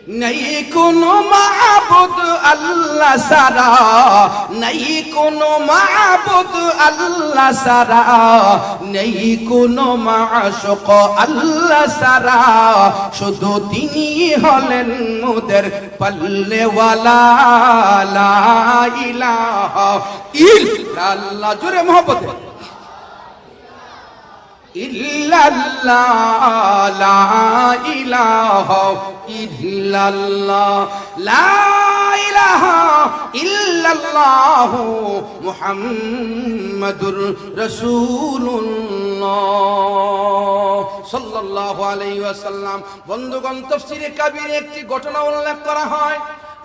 নেই কোনো মাবুদ আল্লাহ সারা, নেই কোনো মাবুদ আল্লাহ সারা, নেই কোনো মাশুক আল্লাহ সারা, শুধু তিনি হলেন মোদের পাল্লেওয়ালা, লা ইলাহা ইল্লাল্লাহ, জোরে মহব্বতে ইল্লাল্লাহ, লা ইলাহা ইল্লাল্লাহ, লা ইলাহা ইল্লাল্লাহ, মুহাম্মাদুর রাসূলুল্লাহ সাল্লাল্লাহু আলাইহি ওয়াসাল্লাম। বন্ধুগণ, তাফসীরে কাবীরে একটি ঘটনা উল্লেখ করা হয়।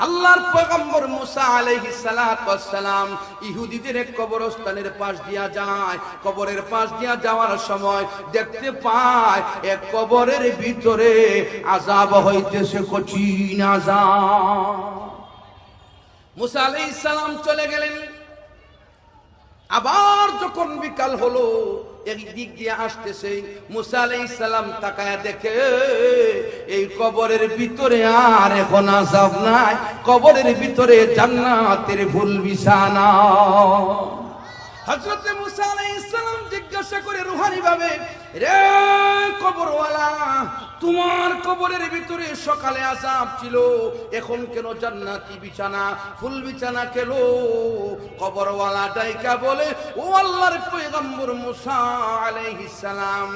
আল্লাহর পয়গম্বর মুসা আলাইহিস সালাতু ওয়াস সালাম ইহুদিদের এক কবরস্থানের পাশ দিয়া যায়। কবরের পাশ দিয়া যাওয়ার সময় দেখতে পায় এক কবরের ভিতরে আযাব হইতেছে, কঠিন আযাব। মুসা আলাইহিস সালাম চলে গেলেন। আবার যখন বিকাল হলো, এক দিক দিয়ে আসতেছে, মুসা আলাইহিস সালাম তাকায়া দেখে এই কবরের ভিতরে আর এখন আযাব নাই, কবরের ভিতরে জান্নাতের ফুল বিছানা। হযরত মুসা আলাইহিস সালাম জিজ্ঞাসা করে রুহানি ভাবে, রে কবরওয়ালা, তোমার কবরের ভিতরে সকালে আযাব ছিল, এখন কেন জান্নাতি বিছানা, ফুল বিছানা কেন? কবরওয়ালা ডাইকা বলে, ও আল্লাহর পয়গম্বর মুসা আলাইহিস সালাম,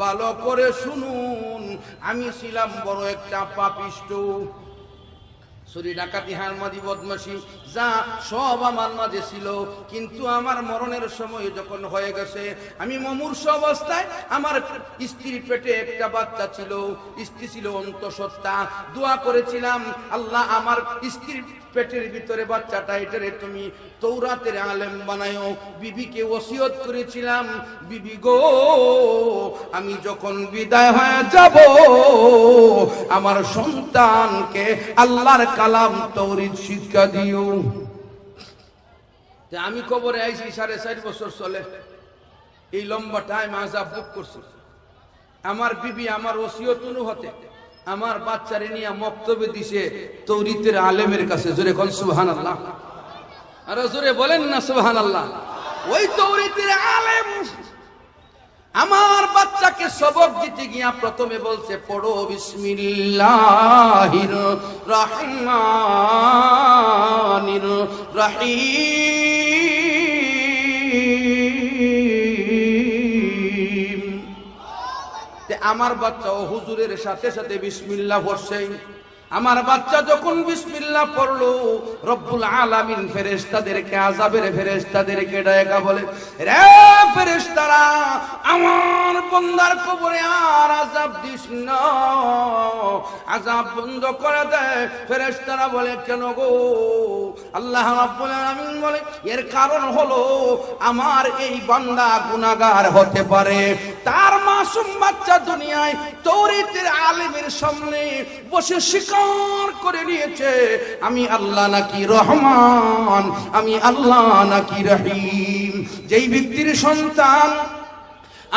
ভালো করে শুনুন, আমি ছিলাম বড় একটা পাপিষ্ঠ, চুরি ডাকাতি হারামাদি বদমাশি যা সব আমার মাঝে ছিল, কিন্তু আমার মরণের সময় যখন হয়ে গেছে, আমি মুমূর্ষ অবস্থায়, আমার স্ত্রীর পেটে একটা বাচ্চা ছিল, স্ত্রী ছিল অন্তঃসত্ত্বা, দোয়া করেছিলাম, আল্লাহ আমার স্ত্রীর পেটের ভিতরে বাচ্চাটা, এটারে তুমি তৌরাতের আলেম বানায়ো। বিবিকে ওসিয়ত করেছিলাম, বিবি গো, আমি যখন বিদায় হয়ে যাব, আমার সন্তানকে আল্লাহর কালাম তৌরিদ শিক্ষা দিও। আমি কবরে আইছি 4.5 বছর চলে, এই লম্বা টাইম আযাব ভোগ করছি। আমার বিবি আমার ওসিয়ত অনুহতে আমার বাচ্চারে নিয়ে মক্তবে দিছে তৌরিতের আলেমের কাছে। জোরে কোন সুবহানাল্লাহ, আর জোরে বলেন না সুবহানাল্লাহ। ওই তৌরিতের আলেম আমার বাচ্চাকে সবক দিতে গিয়া প্রথমে বলছে, পড়ো বিসমিল্লাহির রহমানির রহিম। আমার বাচ্চা ও হুজুরের সাথে সাথে বিসমিল্লাহ পড়ছে। আমার বাচ্চা যখন বিসমিল্লাহ পড়লো, রব্বুল আলামিন ফেরেশতাদেরকে, আযাবের ফেরেশতাদেরকে ডাকা বলে, রে ফেরেশতারা, আমার বান্দার কবরে আর আযাব দিস না, আযাব বন্ধ করে দে। ফেরেশতারা বলে, কেন গো? আল্লাহ রাব্বুল আলামিন বলে, এর কারণ হলো আমার এই বান্দা গুনাহগার হতে পারে, তার মাসুম বাচ্চা দুনিয়ায় তৌরাতের আলেমের সামনে বসে স্বীকার করে নিয়েছে, আমি আল্লাহ নাকি রহমান, আমি আল্লাহ নাকি রহিম। যেই ব্যক্তির সন্তান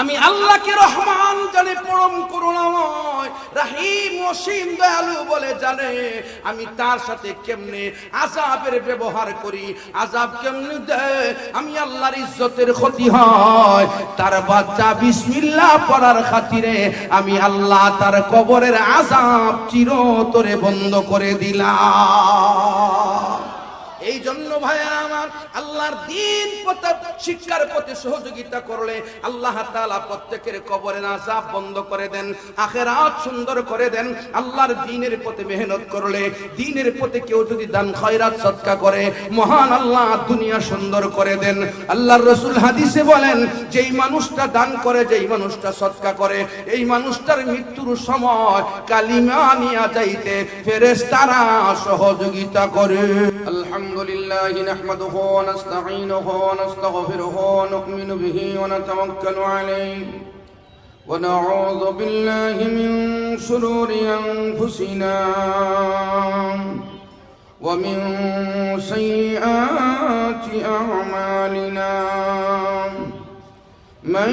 আমি আল্লাহকে রহমান জানে, পরম করুণাময়, রহিম অসীম দয়ালু বলে জানে, আমি তার সাথে কেমনে আযাবের ব্যবহার করি, আযাব কেমনে দেয়, আমি আল্লাহর ইজ্জতের ক্ষতি হয়। তার বাচ্চা বিসমিল্লাহ পড়ার খাতিরে আমি আল্লাহ তার কবরের আযাব চিরতরে বন্ধ করে দিলাম। এই জন্য ভাইয়া আমার, আল্লাহর দ্বীন শিক্ষার পথে সহযোগিতা করলে আল্লাহ তাআলা প্রত্যেকের কবরের আযাব বন্ধ করে দেন, আখিরাত সুন্দর করে দেন। আল্লাহর দ্বীনের পথে মেহনত করলে, দ্বীনের পথে কেউ যদি দান খয়রাত সদকা করে, মহান আল্লাহ দুনিয়া সুন্দর করে দেন। আল্লাহর রাসূল হাদিসে বলেন, যেই মানুষটা দান করে, যেই মানুষটা সদকা করে, এই মানুষটার মৃত্যুর সময় কালিমা নিয়ে যাইতে ফেরেশতারা সহযোগিতা করে। আলহামদুলিল্লাহ নাহমাদুহু ওয়া নাস্তাঈনুহু ওয়া নাস্তাগফিরুহু ওয়া নু'মিনু বিহি ওয়া নাতাওয়াক্কালু আলাইহি ওয়া নাউযু বিল্লাহি মিন শুরুরি আনফুসিনা ওয়া মিন সাইয়্যাতি আ'মালিনা। মান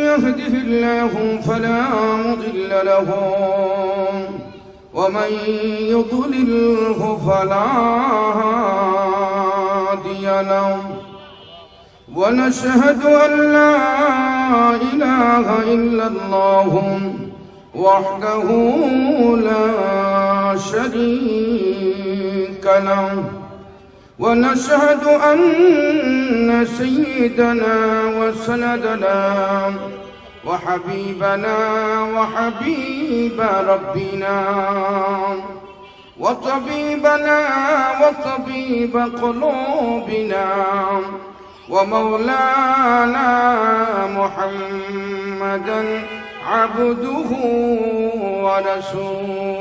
ইয়াহদিহিল্লাহু ফালা মুদিল্লা লাহু ومن يضلله فلا هادي له ونشهد أن لا إله إلا الله وحده لا شريك له ونشهد أن سيدنا وسندنا وحبيبنا وحبيب ربنا وطبيبنا وطبيب قلوبنا ومولانا محمدا عبده ورسوله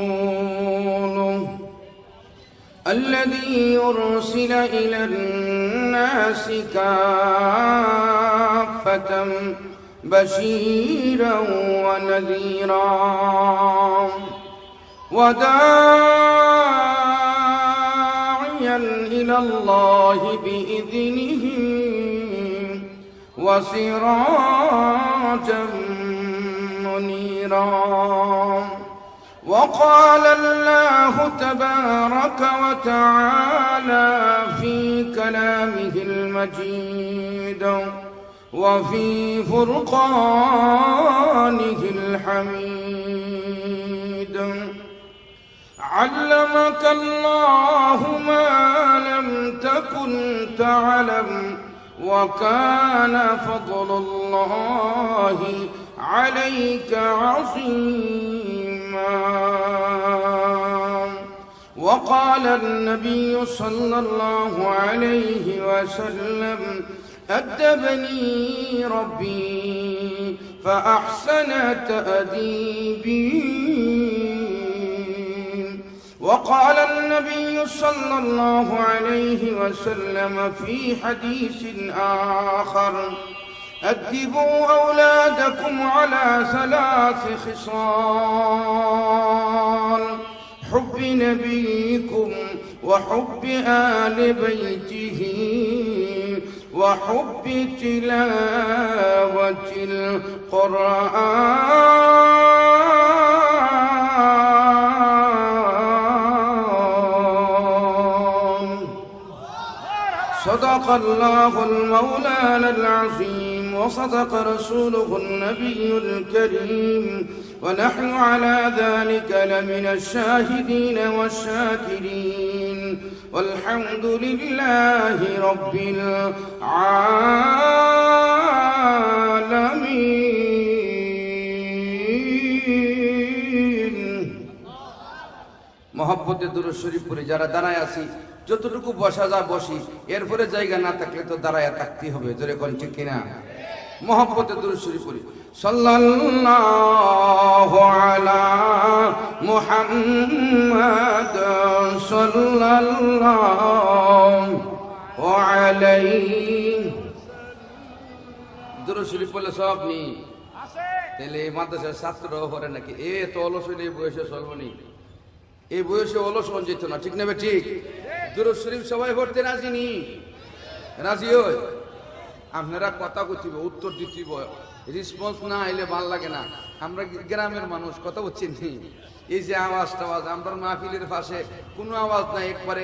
الذي أرسل إلى الناس كافة بشيرا ونذيرا وداعيا إلى الله بإذنه وسراجا منيرا وقال الله تبارك وتعالى في كلامه المجيد وفي فرقانه الحميد علمك الله ما لم تكن تعلم وكان فضل الله عليك عظيما وقال النبي صلى الله عليه وسلم أدبني ربي فأحسن تأديبي وقال النبي صلى الله عليه وسلم في حديث آخر أدبوا أولادكم على 3 خصال حب نبيكم وحب آل بيته وحب تلاوة القرآن صدق الله المولانا العظيم وصدق رسوله النبي الكريم ونحن على ذلك لمن الشاهدين والشاكرين والحمد لله رب العالمين محبت দুরূদ শরীফ পড়ে যারা দাঁড়ায় আছি যতটুকু বসা যায় বসি এরপরে জায়গা না থাকলে তো দাঁড়ায় থাকতে হবে জোরে কোন ঠিক কিনা محبت درود شریف پوری صلی اللہ علی محمد صلی اللہ علیہ درود شریف পড়লে সব নি তাহলে মাদ্রাসার ছাত্ররাও পড়ে নাকি এ তো অলস হইলে এই বয়সে চলবো নি এই বয়সে অলস মন যেত না ঠিক নেবে ঠিক দুরূদ শরীফ সবাই পড়তে রাজি নি রাজি হই আপনারা কথা কইব উত্তর দিতেইব রেসপন্স না আইলে ভাল লাগে না আমরা গ্রামের মানুষ কথা বলছেন এই যে আওয়াজ আমরা মাহফিলের পাশে কোনো আওয়াজ নাই একবারে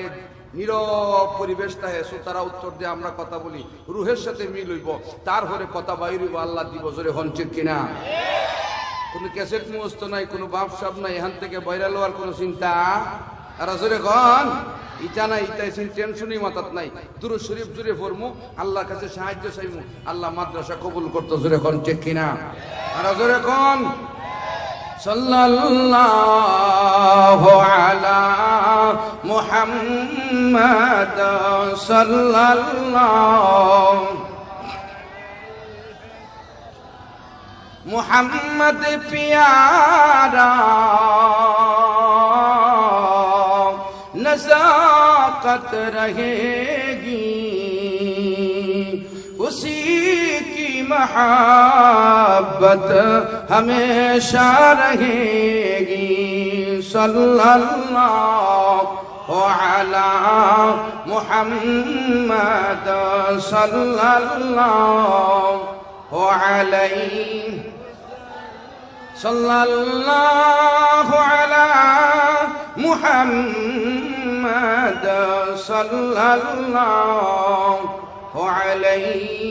নীরব পরিবেশ থাকে তারা উত্তর দিয়ে আমরা কথা বলি রুহের সাথে মিল হইব তারপরে কথা বাইর হইব আল্লাহ দিব জোরে হন ঠিক কিনা কোনো ক্যাসেট মুখস্থ নাই কোনো বাপ সাপ নাই এখান থেকে বাইরে লওয়ার কোনো চিন্তা আর জোরে কন ইটা নাই ইটাই টেনশনই মাথাত নাই দুরূদ শরীফ জুড়ে পড়মু আল্লাহর কাছে সাহায্য চাইমু আল্লাহ মাদ্রাসা কবুল করতে জোরে কোন ঠিক কিনা আর জোরে কোন সাল্লাল্লাহু আলা মুহাম্মাদ সাল্লাল্লাহু মুহাম্মদ প্যারা नज़ाकत रहेगी उसी की महब्बत हमेशा रहेगी सल्लल्लाहु अला मुहम्मद सल्लल्लाहु अलैहि সাল্লাল্লাহু আলা মুহাম্মাদ সাল্লাল্লাহু আলাইহি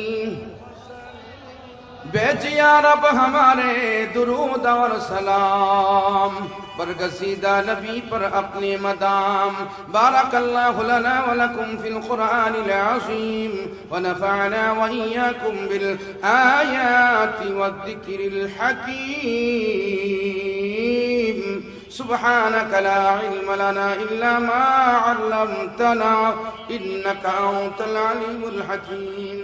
भेजिया रब हमारे दुरूद और सलाम बरगसीदा नबी पर अपने मदाम बारकल्लाहु लना व लकुम फिल कुरानिल अज़ीम व नफ़अना व इय्याकुम बिल आयाति वज़्ज़िक्रिल हकीम सुब्हानक ला इल्म लना इल्ला मा अल्लमतना इन्नका अंतल अलीमुल हकीम।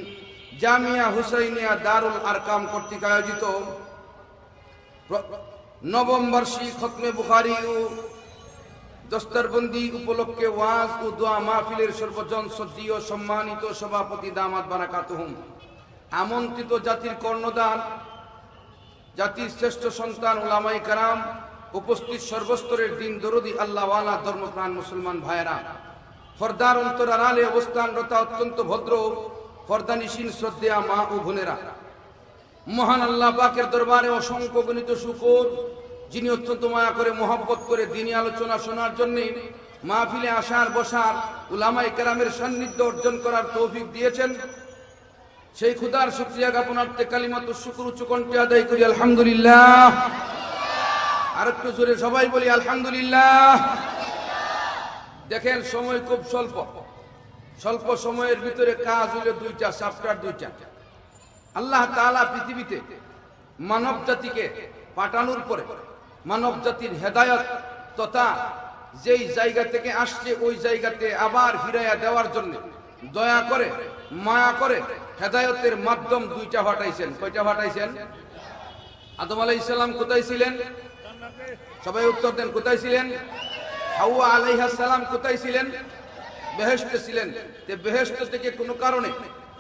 জামিয়া হুসাইনিয়া দারুল আরকাম কর্তৃক আয়োজিত নবম বার্ষিক খতমে বুখারী ও দস্তরবন্দি উপলক্ষে ওয়াজ ও দোয়া মাহফিলের সর্বজন শ্রদ্ধেয় সম্মানিত সভাপতি দামাত বারাকাতুহুম, আমন্ত্রিত জাতির কর্ণধার, জাতির শ্রেষ্ঠ সন্তান উলামায়ে কেরাম, উপস্থিত সর্বস্তরের দিন দরদি আল্লাহওয়ালা ধর্মপ্রাণ মুসলমান ভাইয়েরা, পর্দার অন্তর আড়ালে অবস্থানরত অত্যন্ত ভদ্র পর্দানিশীন শ্রদ্ধেয়া মা ও বোনেরা, মহান আল্লাহ পাকের দরবারে অসংখ্য গণিত শুকর, যিনি অত্যন্ত মায়া করে মহব্বত করে দ্বীনি আলোচনা শোনার জন্য মাহফিলে আসার বসার উলামায়ে কেরামের সান্নিধ্য অর্জন করার তৌফিক দিয়েছেন, সেই খুদার শুকরিয়া জ্ঞাপনার্থে কালিমাতুশ শুকর উচ্চ কণ্ঠে আদায় করি আলহামদুলিল্লাহ। আর একটু জোরে সবাই বলি আলহামদুলিল্লাহ। দেখেন সময় খুব স্বল্প, স্বল্প সময়ের ভিতরে কাজ হইল দুইটা, চ্যাপ্টার দুইটা। আল্লাহ তাআলা পৃথিবীতে মানব জাতিকে পাঠানোর পরে মানব জাতির হেদায়েত তথা যেই জায়গা থেকে আসছে ওই জায়গাতে আবার ফিরাইয়া দেওয়ার জন্য দয়া করে মায়া করে হেদায়েতের মাধ্যম দুইটা পাঠাইছেন। কয়টা পাঠাইছেন? আদম আলাইহিস সালাম কোথায় ছিলেন? সবাই উত্তর দেন, কোথায় ছিলেন? হাওয়া আলাইহিস সালাম কোথায় ছিলেন? বেহেশতে ছিলেন। তে বেহেশত থেকে কোনো কারণে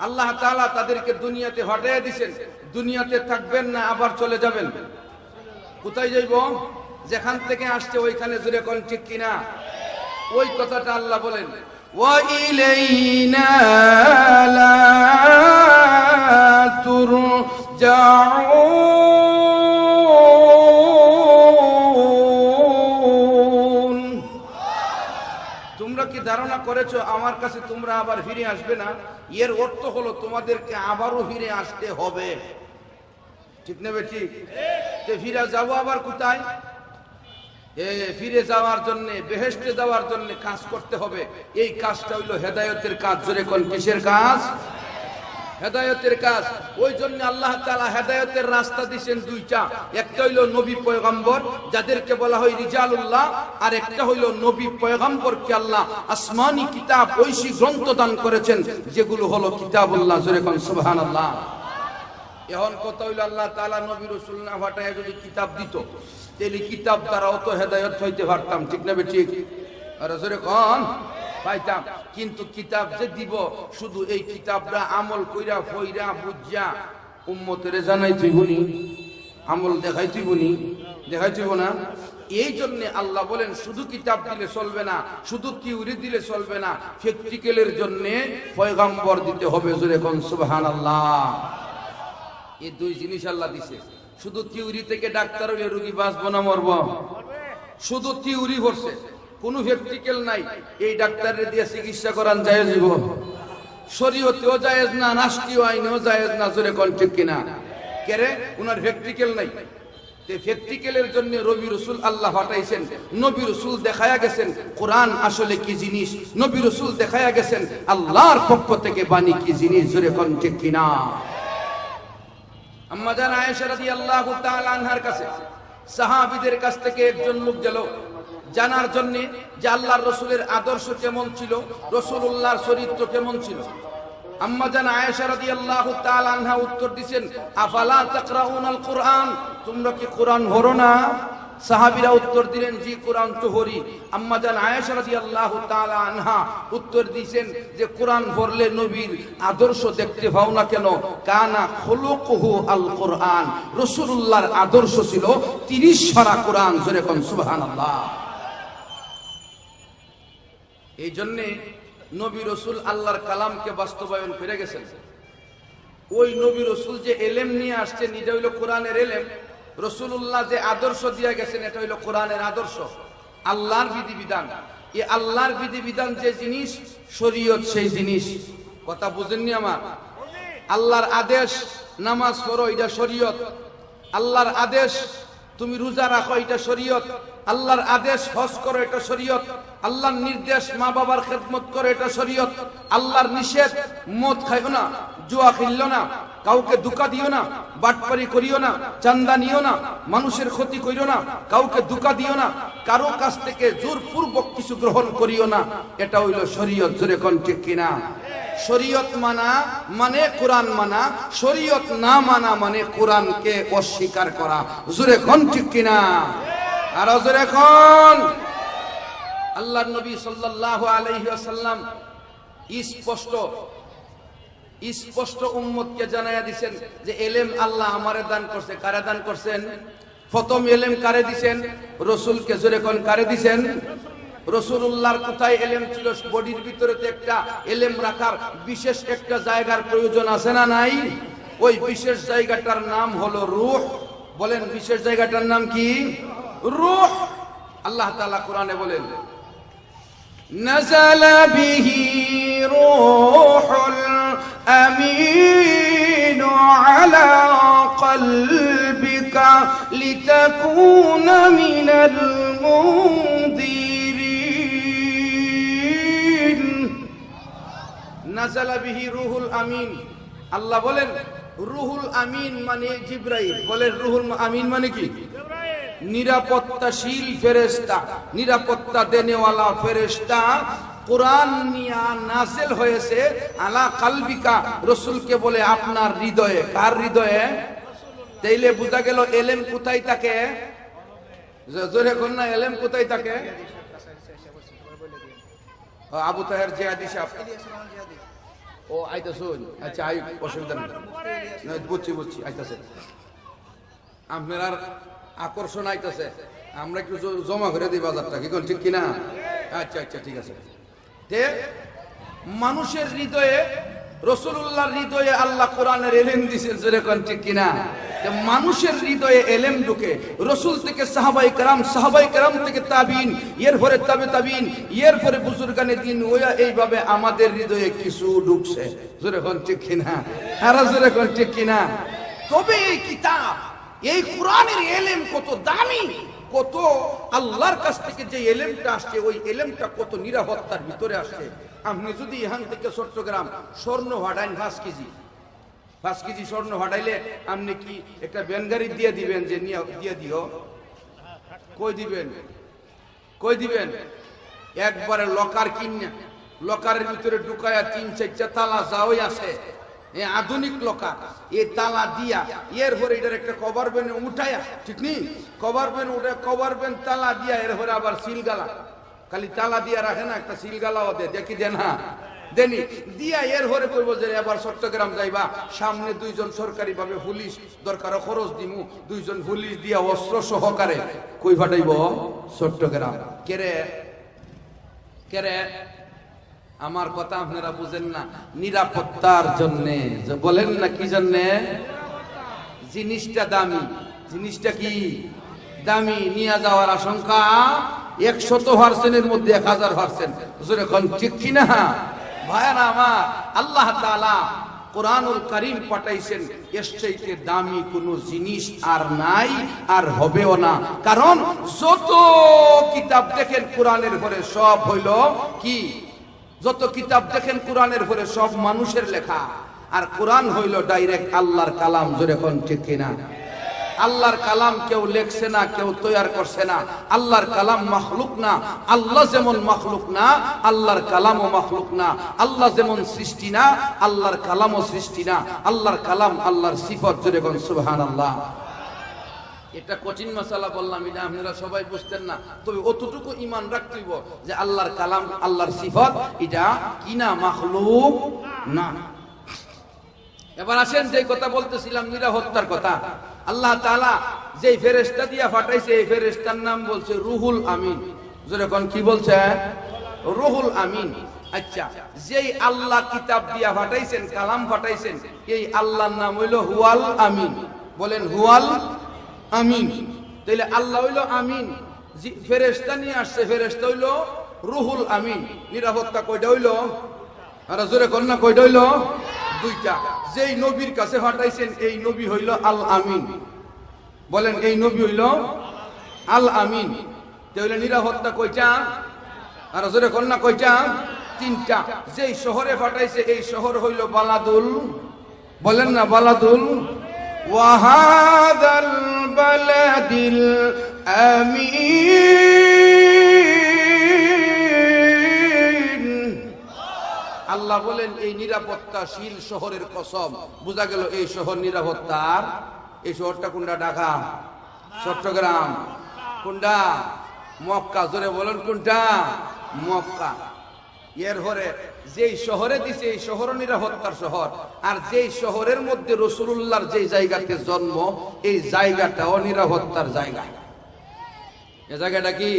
আল্লাহ তাআলা তাদেরকে দুনিয়াতে হটাইয়া দিবেন, দুনিয়াতে থাকবেন না, আবার চলে যাবেন। কোথায় যাইব? যেখান থেকে আসছে ওইখানে, জোরে কোন ঠিক কিনা? ওই কথাটা আল্লাহ বলেন, ওয়া ইলাইনা লা তুরজাউন। তোমরা কি ধারণা করেছো আমার কাছে তোমরা আবার ফিরে আসবে না? এর অর্থ হলো তোমাদেরকে আবারও ফিরে আসতে হবে, ঠিক নেবে? ঠিক। ফিরে যাবো আবার কোথায়? ফিরে যাওয়ার জন্য, বেহেশতে যাওয়ার জন্য কাজ করতে হবে। এই কাজটা হইল হেদায়েতের কাজ। জোরে কোন কিসের কাজ? হেদায়েতের কাজ। ওই জন্য আল্লাহ তাআলা হেদায়েতের রাস্তা দিয়েছেন দুইটা। একটা হইল নবী পয়গম্বর, যাদেরকে বলা হয় রিজালুল্লাহ, আর একটা হইল নবী পয়গম্বরকে আল্লাহ আসমানি কিতাব, ঐশী গ্রন্থ দান করেছেন, যেগুলো হলো কিতাবুল্লাহ। জোরে কোন সুবহানাল্লাহ। এখন কথা হইল আল্লাহ তাআলা নবী রাসূল না পাঠায় যদি কিতাব দিত, তাহলে কিতাব দ্বারাও তো হেদায়েত হইতে পারতাম, ঠিক না? ঠিক। আর জোরে কোন পাইতাম। কিন্তু কিতাব যে দিব, শুধু এই কিতাবটা আমল কইরা ফইরা বুঝা উম্মতের জানাইতেইবনি, আমল দেখাইতেইবনি, দেখাইতেইব না। এই জন্য আল্লাহ বলেন শুধু কিতাব দিলে চলবে না, শুধু থিওরি দিলে চলবে না, প্র্যাকটিক্যালের জন্য পয়গম্বর দিতে হবে। জোরে কোন সুবহানাল্লাহ। এই দুই জিনিস আল্লাহ দিছে। শুধু থিওরি থেকে ডাক্তার হইলে রোগী বাঁচবো না মরব? শুধু থিওরি ভরছে, কোনো প্র্যাকটিক্যাল নাই। এই ডাক্তারের দিয়ে চিকিৎসা করান জায়েজ হইব? শরীয়তেও জায়েজ না, রাষ্ট্রীয় আইনেও জায়েজ না। জোরে কোন ঠিক কিনা? কেরে? উনার প্র্যাকটিক্যাল নাই। প্র্যাকটিক্যালের জন্য নবী রাসূল আল্লাহ পাঠাইছেন। নবী রাসূল দেখায়া গেছেন কোরআন আসলে কি জিনিস, নবী রাসূল দেখায়া গেছেন আল্লাহর পক্ষ থেকে বাণী কি জিনিস। জোরে কোন ঠিক কিনা? আম্মা জান আয়েশা রাদিয়াল্লাহু তাআলা আনহার কাছে সাহাবীদের কাছ থেকে একজন লোক গেল জানার জন্য যে আল্লাহর রাসূলের আদর্শ কেমন ছিল, রাসূলুল্লাহর চরিত্র কেমন ছিল। আম্মা জান আয়েশা রাদিয়াল্লাহু তাআলা আনহা উত্তর দিবেন, আফালা তাকরাউনাল কুরআন, তোমরা কি কোরআন পড়ো না? সাহাবীরা উত্তর দিলেন, জি কোরআন তো পড়ি। আম্মা জান আয়েশা রাদিয়াল্লাহু তাআলা আনহা উত্তর দিয়েছেন যে কোরআন পড়লে নবীর আদর্শ দেখতে পাও না কেন? কানা খুলুকুহু আল কুরআন, রাসূলুল্লাহর আদর্শ ছিল 30 পারা কোরআন। জোরে কোন সুবহানাল্লাহ। এই জন্য নবী রাসূল আল্লাহর কালামকে বাস্তবায়ন করে গেছেন। ওই নবী রাসূল যে এলেম নিয়ে আসছেন, এটা হইল কোরআনের এলেম। রাসূলুল্লাহ যে আদর্শ দিয়ে গেছেন এটা হইল কোরআনের আদর্শ, আল্লাহর বিধিবিধান। এই আল্লাহর বিধিবিধান যে জিনিস, শরীয়ত সেই জিনিস। কথা বুঝেননি আমার? আল্লাহর আদেশ নামাজ পড়ো, এটা শরীয়ত। আল্লাহর আদেশ তুমি রোজা রাখো, এটা শরীয়ত। আল্লাহর আদেশ হজ করো, এটা শরীয়ত। আল্লাহর নির্দেশ মা বাবার খেদমত করো, এটা শরীয়ত। আল্লাহর নিষেধ মদ খাইও না, জুয়া খেললো না, কাউকে ধোঁকা দিও না, বাটপারি করিও না, চান্দা নিও না, মানুষের ক্ষতি করিও না, কাউকে ধোঁকা দিও না, কারো কাছ থেকে জোরপূর্বক কিছু গ্রহণ করিও না। এটা হইল শরীয়ত। জোরে কোন ঠিক কিনা? শরীয়ত মানা মানে কোরআন মানা, শরীয়ত না মানা মানে কোরআনকে অস্বীকার করা। জোরে কোন ঠিক কিনা? আর জোরে কোন? আল্লাহর নবী সাল্লাল্লাহু আলাইহি ওয়াসাল্লাম স্পষ্ট উম্মতকে জানায়া দিবেন যে ইলম আল্লাহ আমারে দান করছে। কারে দান করছেন? প্রথম ইলম কারে দিবেন? রাসূলকে। জোরে কোন কারে দিবেন? রাসূলুল্লাহর কোথায় ইলম ছিল? বডির ভিতরে তো একটা ইলম রাখার বিশেষ একটা জায়গার প্রয়োজন আছে না নাই? ওই বিশেষ জায়গাটার নাম হলো রূহ। বলেন বিশেষ জায়গাটার নাম কি? রূহ। আল্লাহ তাআলা কোরআনে বলেন, নাযালা বিহি রূহুল আমিন আলা কলবিকা লিতাকুনা মিনাল মুনদিরিন। নাযালা বিহি রূহুল আমিন। আল্লাহ বলেন রূহুল আমিন মানে জিবরাইল। বলেন রূহুল আমিন মানে কি? নিরাপত্তাশীল ফেরেশতা, নিরাপত্তা দেনেওয়ালা ফেরেশতা কোরআন নিয়া নাযিল হয়েছে আলা কালবিকা। রাসূলকে বলে আপনার হৃদয়ে। কার হৃদয়ে? তাইলে বোঝা গেল ইলম কোথায় থাকে? জোরে কোন না, ইলম কোথায় থাকে? আবু তাহের জিয়াদি সাহেব। ও আইতা শুন। আচ্ছা আই, অসুবিধা নেই, বুঝছি আইতাছে। আপনার আকর্ষণ আইতাছে, আমরা একটু জমা করে দিই বাজারটা, কি কোন ঠিক কিনা? আচ্ছা ঠিক আছে। তে মানুষের হৃদয়ে, রাসূলুল্লাহর হৃদয়ে আল্লাহ কোরআনের ইলম দিয়েছেন। জোরে কোন ঠিক কিনা? মানুষের হৃদয়ে ইলম ঢুকে রাসূল থেকে সাহাবায়ে কেরাম থেকে তাবিঈন, এরপরে তাবিঈন, এরপরে বুজুর্গানে দিন ওয়া, এইভাবে আমাদের হৃদয়ে কিছু ঢুকছে। জোরে কোন ঠিক কিনা? আর জোরে কোন ঠিক কিনা? তবে এই কিতাব, এই কোরআনের ইলম কত দামি, কত আল্লাহর কাছ থেকে যে ইলমটা আসছে, ওই ইলমটা কত নিরাপত্তার ভিতরে আসছে। আপনি যদি এখান থেকে চট্টগ্রাম স্বর্ণ হাঁটাইন 5 কেজি স্বর্ণ হাঁটাইলে আপনি কি একটা ব্যানগাড়ি দিয়ে দিবেন যে দিয়ে দিও? কই দিবেন? একবারে লকার কিনে, লকারের ভিতরে ঢুকায়া 3-4টা তালা যাওই আছে, আধুনিক লকার, এই তালা দিয়া এর পরে এটার একটা কভার বেন উঠায়া, ঠিক নি? কভার বেন তালা দিয়া এর পরে আবার সিলগালা, খালি তালা দিয়া রাখে না, একটা সিলগালাও দেখি দেন। হ্যাঁ দেনি দিয়া এর পরে কইব যে এবার চট্টগ্রাম যাইবা, সামনে 2 জন সরকারি ভাবে পুলিশ, দরকার খরচ দিমু, 2 জন পুলিশ দিয়া অস্ত্র সহকারে কই ফাটাইব? চট্টগ্রাম। কেরে আমার কথা আপনারা বুঝেন না? নিরাপত্তার জন্যে। বলেন না কি জন্যে? জিনিসটা দামি। জিনিসটা কি দামি? নিয়ে যাওয়ার আশঙ্কা 100% মধ্যে 1000%। এখন ঠিক কিনা ভাইরা আমার? আল্লাহ তাআলা কোরআনুল কারীম পাঠাইছেন, এর চাইতে দামি কোনো জিনিস আর নাই, আর হবেও না। কারণ যত কিতাব দেখেন কোরআনের পরে সব হইল কি? যত কিতাব দেখেন কোরআনের পরে সব মানুষের লেখা, আর কোরআন হইল ডাইরেক্ট আল্লাহর কালাম। জোরে কোন ঠিক কিনা? আল্লাহর কালাম কেউ লেখছে না, কেউ তৈয়ার করছে না। আল্লাহর কালাম মাখলুক না। আল্লাহ যেমন মাখলুক না, আল্লাহর কালামও মাখলুক না। আল্লাহ যেমন সৃষ্টি না, আল্লাহর কালামও সৃষ্টি না। আল্লাহর কালাম আল্লাহর সিফত। জোরে কোন সুবহানাল্লাহ। এটা কঠিন মাসালা বললাম, এটা আপনারা সবাই বুঝতেন না, তবে অতটুকু ঈমান রাখতে হইব যে আল্লাহর কালাম, আল্লাহর সিফত, এটা কিনা মাখলুক না। এবার আসেন যে কথা বলতেছিলাম, নিরাপত্তার কথা। আল্লাহ তাআলা যে ফেরেশতা দিয়া পাঠাইছে, এই ফেরেশতার নাম বলছে রুহুল আমিন। যখন কি বলছে? রুহুল আমিন। আচ্ছা, যেই আল্লাহ কিতাব দিয়া পাঠাইছেন, কালাম পাঠাইছেন, এই আল্লাহর নাম হইল হুয়াল আমিন। বলেন হুয়াল আমিন। তাইলে আল্লাহ হইলো আমিন, ফেরেশতা নিয়ে আসছে, ফেরেশতা হইলো রুহুল আমিন। নিরাপত্তা কয়টা হইলো? আর জোরে কর না, কয়টা হইলো? দুইটা। যেই নবীর কাছে পাঠাইছেন এই নবী হইল আল আমিন। বলেন এই নবী হইল আল আমিন। তাহলে নিরাপত্তা কয়টা? আর জোরে কর না, কয়টা? তিনটা। যেই শহরে পাঠাইছে এই শহর হইল বালাদুল, বলেন না বালাদুল। ওয়াহাদাল বালাদিল আমিন। আল্লাহ বলেন এই নিরাপত্তাশীল শহরের কসম। বোঝা গেল এই শহর নিরাপত্তার। এই শহরটা কোনটা? ঢাকা, চট্টগ্রাম, কোনটা? মক্কা। জোরে বলেন কোনটা? মক্কা। এর পরে যেই শহরে দিছে এই শহর নিরাপত্তার শহর, আর যেই শহরের মধ্যে রাসূলুল্লাহর যে জায়গাতে জন্ম এই জায়গাটাও নিরাপত্তার জায়গা। এই জায়গাটা কি?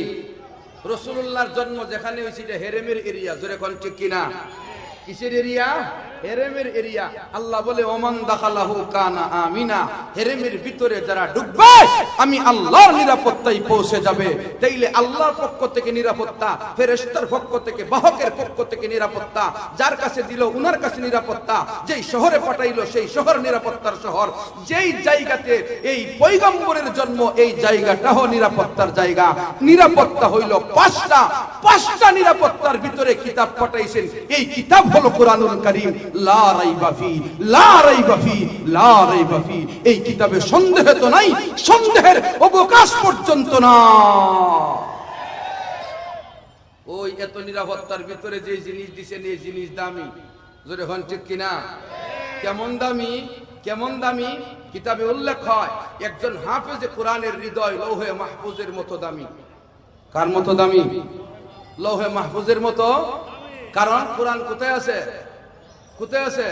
রাসূলুল্লাহর জন্ম যেখানে হয়েছে এটা হেরেমের এরিয়া। জোরে কোন ঠিক কিনা? কিসের এরিয়া? হেরেমের এরিয়া। আল্লাহ বলে ওমান দাখালাহু কানা আমিনা। হেরেমের ভিতরে যারা ঢুকবে আমি আল্লাহর নিরাপত্তায় পৌঁছে যাবে। তাইলে আল্লাহর পক্ষ থেকে নিরাপত্তা, ফেরেশতার পক্ষ থেকে, বাহকের পক্ষ থেকে নিরাপত্তা, যার কাছে দিল উনার কাছে নিরাপত্তা, যেই শহরে পাঠাইলো সেই শহর নিরাপত্তার শহর। যেই জায়গাতে এই পয়গম্বরের জন্ম এই জায়গাটাও নিরাপত্তার জায়গা। নিরাপত্তা হইল পাঁচটা নিরাপত্তার ভিতরে কিতাব পাঠাইছেন। এই কিতাব হলো কোরআনুল কারীম। লা রাইবা ফি, লা রাইবা ফি, লা রাইবা ফি। এই কিতাবে সন্দেহ তো নাই, সন্দেহের অবকাশ পর্যন্ত না। ওই এত নিরাপত্তার ভিতরে যে জিনিস দিছেন এই জিনিস দামি। জোরে হন ঠিক কিনা? কেমন দামি? কেমন দামি? কিতাবে উল্লেখ হয় একজন হাফেজে কোরআনের হৃদয় লৌহে মাহফুজের মতো দামি। কার মতো দামি? লৌহে মাহফুজের মতো। কারণ কোরআন কোথায় আছে? কোথায় আছে?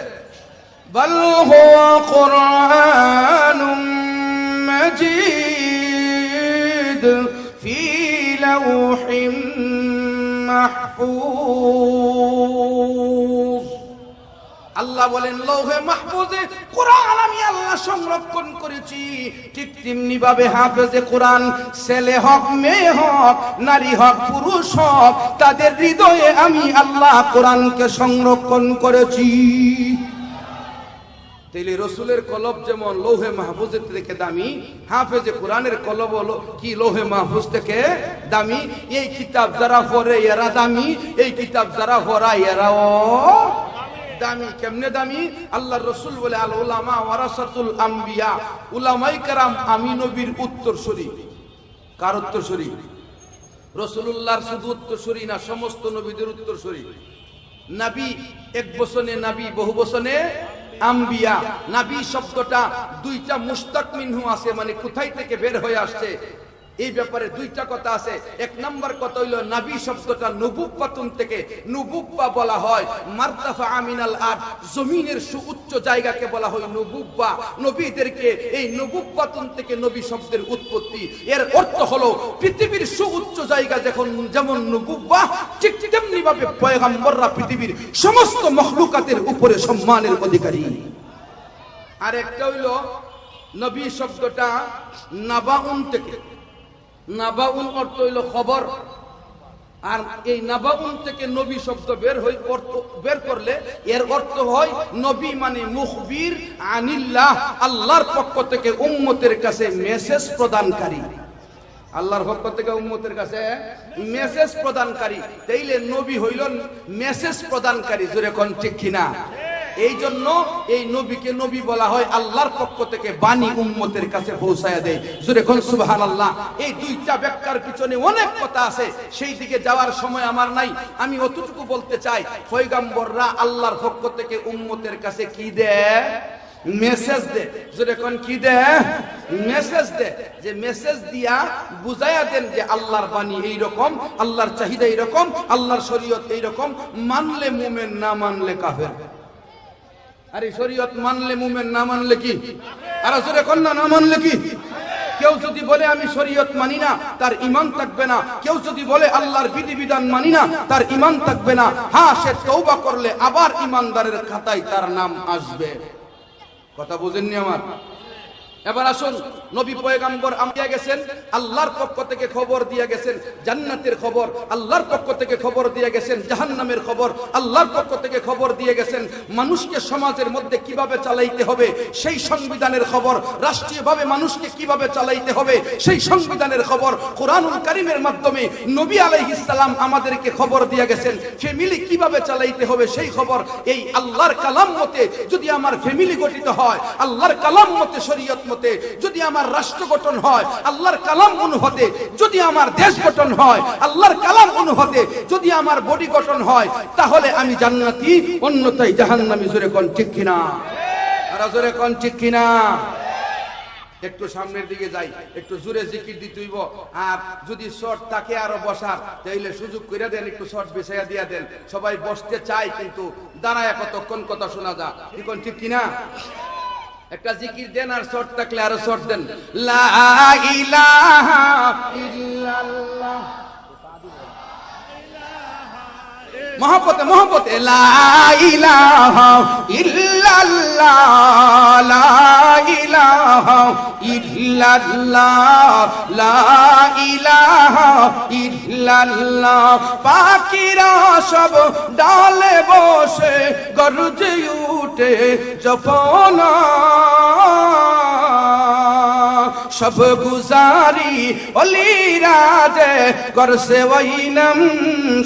বাল হুয়া কুরআনুম মাজিদ ফি লাওহিম মাহফুজ। আল্লাহ বলেন লৌহে মাহফুজে কোরআন আমি আল্লাহ সংরক্ষণ করেছি। ঠিক তেমনি ভাবে হাফেজে কোরআন ছেলে হোক, মেয়ে হোক, নারী হোক, পুরুষ হোক, তাদের হৃদয়ে আমি আল্লাহ কোরআনকে সংরক্ষণ করেছি। তাইলে রসুলের কলব যেমন লৌহে মাহফুজের থেকে দামি, হাফেজে কোরআনের কলব হলো কি লৌহে মাহফুজ থেকে দামি। এই কিতাব যারা পড়ে এরা দামি, এই কিতাব যারা পড়ায় এরাও দামি। কেমনে দামি? আল্লাহর রাসূল বলে আল উলামা ওয়ারাসাতুল আম্বিয়া। উলামায়ে কেরাম আমি নবীর উত্তরসূরি। কার উত্তরসূরি? রাসূলুল্লাহর শুধু উত্তরসূরি না, সমস্ত নবীদের উত্তরসূরি। নবী এক বচনে নবী, বহু বচনে আম্বিয়া। নবী শব্দটা দুইটা মুশতাক মিনহু আছে, মানে কোথায় থেকে বের হয়ে আসছে এই ব্যাপারে দুইটা কথা আছে। এক নাম্বার কথা হইল নবী শব্দটা নবুওয়াতুন থেকে, নবুওয়া বলা হয় মারতাফা আমিনাল আরদ, জমিনের সুউচ্চ জায়গাকে বলা হয় নবুওয়া। নবীদেরকে এই নবুওয়াতুন থেকে নবী শব্দের উৎপত্তি। এর অর্থ হলো পৃথিবীর সুউচ্চ জায়গা যেমন নবুওয়া, ঠিক তেমনি ভাবে পয়গম্বররা পৃথিবীর সমস্ত মখলুকাতের উপরে সম্মানের অধিকারী। আর একটা হইল নবী শব্দটা নাবাউন থেকে। নাবাউন অর্থ হইল খবর। আর এই নাবাউন থেকে নবী শব্দ বের করলে এর অর্থ হয় নবী মানে মুখবির আনিল্লাহ, আল্লাহর পক্ষ থেকে উম্মতের কাছে মেসেজ প্রদানকারী। আল্লাহর পক্ষ থেকে উম্মতের কাছে মেসেজ প্রদানকারী। তাইলে নবী হইল মেসেজ প্রদানকারী। জোরে কোন ঠিক কিনা? এই জন্য এই নবীকে নবী বলা হয়, আল্লাহর পক্ষ থেকে বাণী উম্মতের কাছে পৌঁছায়া দেয়। জোরে কোন সুবহানাল্লাহ। এই দুইটা ব্যাখ্যার পিছনে অনেক কথা আছে, সেই দিকে যাওয়ার সময় আমার নাই। আমি অতটুকু বলতে চাই, পয়গম্বররা আল্লাহর পক্ষ থেকে উম্মতের কাছে কি দেয়? মেসেজ দে। জোরে কোন কি দেয়? মেসেজ দে। যে মেসেজ দিয়া বুঝায়া দেন যে আল্লাহর বাণী এইরকম, আল্লাহর চাহিদা এইরকম, আল্লাহর শরীয়ত এইরকম। মানলে মুমিন, না মানলে কাফের। আরে শরীয়ত মানলে মুমিন, না মানলে কি? আর জোরে কোন না মানলে কি? কেউ যদি বলে আমি শরীয়ত মানি না, তার ঈমান থাকবে না। কেউ যদি বলে আল্লাহর বিধিবিধান মানি না, তার ঈমান থাকবে না। হ্যাঁ, সে তওবা করলে আবার ঈমানদারের খাতায় তার নাম আসবে। কথা বুঝেননি আমার? এবার আসুন, নবী পয়গম্বর দিয়ে গেছেন, আল্লাহর পক্ষ থেকে খবর দিয়ে গেছেন, জান্নাতের খবর আল্লাহর পক্ষ থেকে খবর দিয়ে গেছেন, জাহান্নামের খবর আল্লাহর পক্ষ থেকে খবর দিয়ে গেছেন, মানুষকে সমাজের মধ্যে কিভাবে চালাইতে হবে সেই সংবিধানের খবর, রাষ্ট্রীয়ভাবে মানুষকে কিভাবে চালাইতে হবে সেই সংবিধানের খবর কোরআনুল কারীমের মাধ্যমে নবী আলাইহিস সালাম আমাদেরকে খবর দিয়ে গেছেন। ফ্যামিলি কিভাবে চালাইতে হবে সেই খবর এই আল্লাহর কালাম মতে যদি আমার ফ্যামিলি গঠিত হয়, আল্লাহর কালাম মতে, শরীয়ত মতে যদি আমার রাষ্ট্র গঠন হয়, আল্লাহর কালাম অনুপাতে যদি আমার দেশ গঠন হয়, আল্লাহর কালাম অনুপাতে যদি আমার বডি গঠন হয়, তাহলে আমি জান্নাতি, অন্যথায় জাহান্নামী। জোরে কোন ঠিক কিনা? আর জোরে কোন ঠিক কিনা? একটু সামনের দিকে যাই, একটু জোরে জিকির দিতেইব। আর যদি শর্ট থাকে আরো বসার, তাইলে সুযোগ করে দেন, একটু শর্ট বিছাইয়া দিয়া দেন। সবাই বসতে চায় কিন্তু দাঁড়ায় কতক্ষণ কথা শোনা যা, কি কোন ঠিক কিনা? একটা জিকির দেন, আর শর্ট থাকলে আরো শর্ট দেন। লা ইলাহা ইল্লাল্লাহ, মহব্বতে মহব্বতে, লা ইলাহা ইল্লাল্লাহ, লা ইলাহা ইল্লাল্লাহ, লা ইলাহা ইল্লাল্লাহ। পাখিরা সব ডালে বসে গর্জে উঠে যখন, সব গুজারি অলিরা যে করছে ওইনম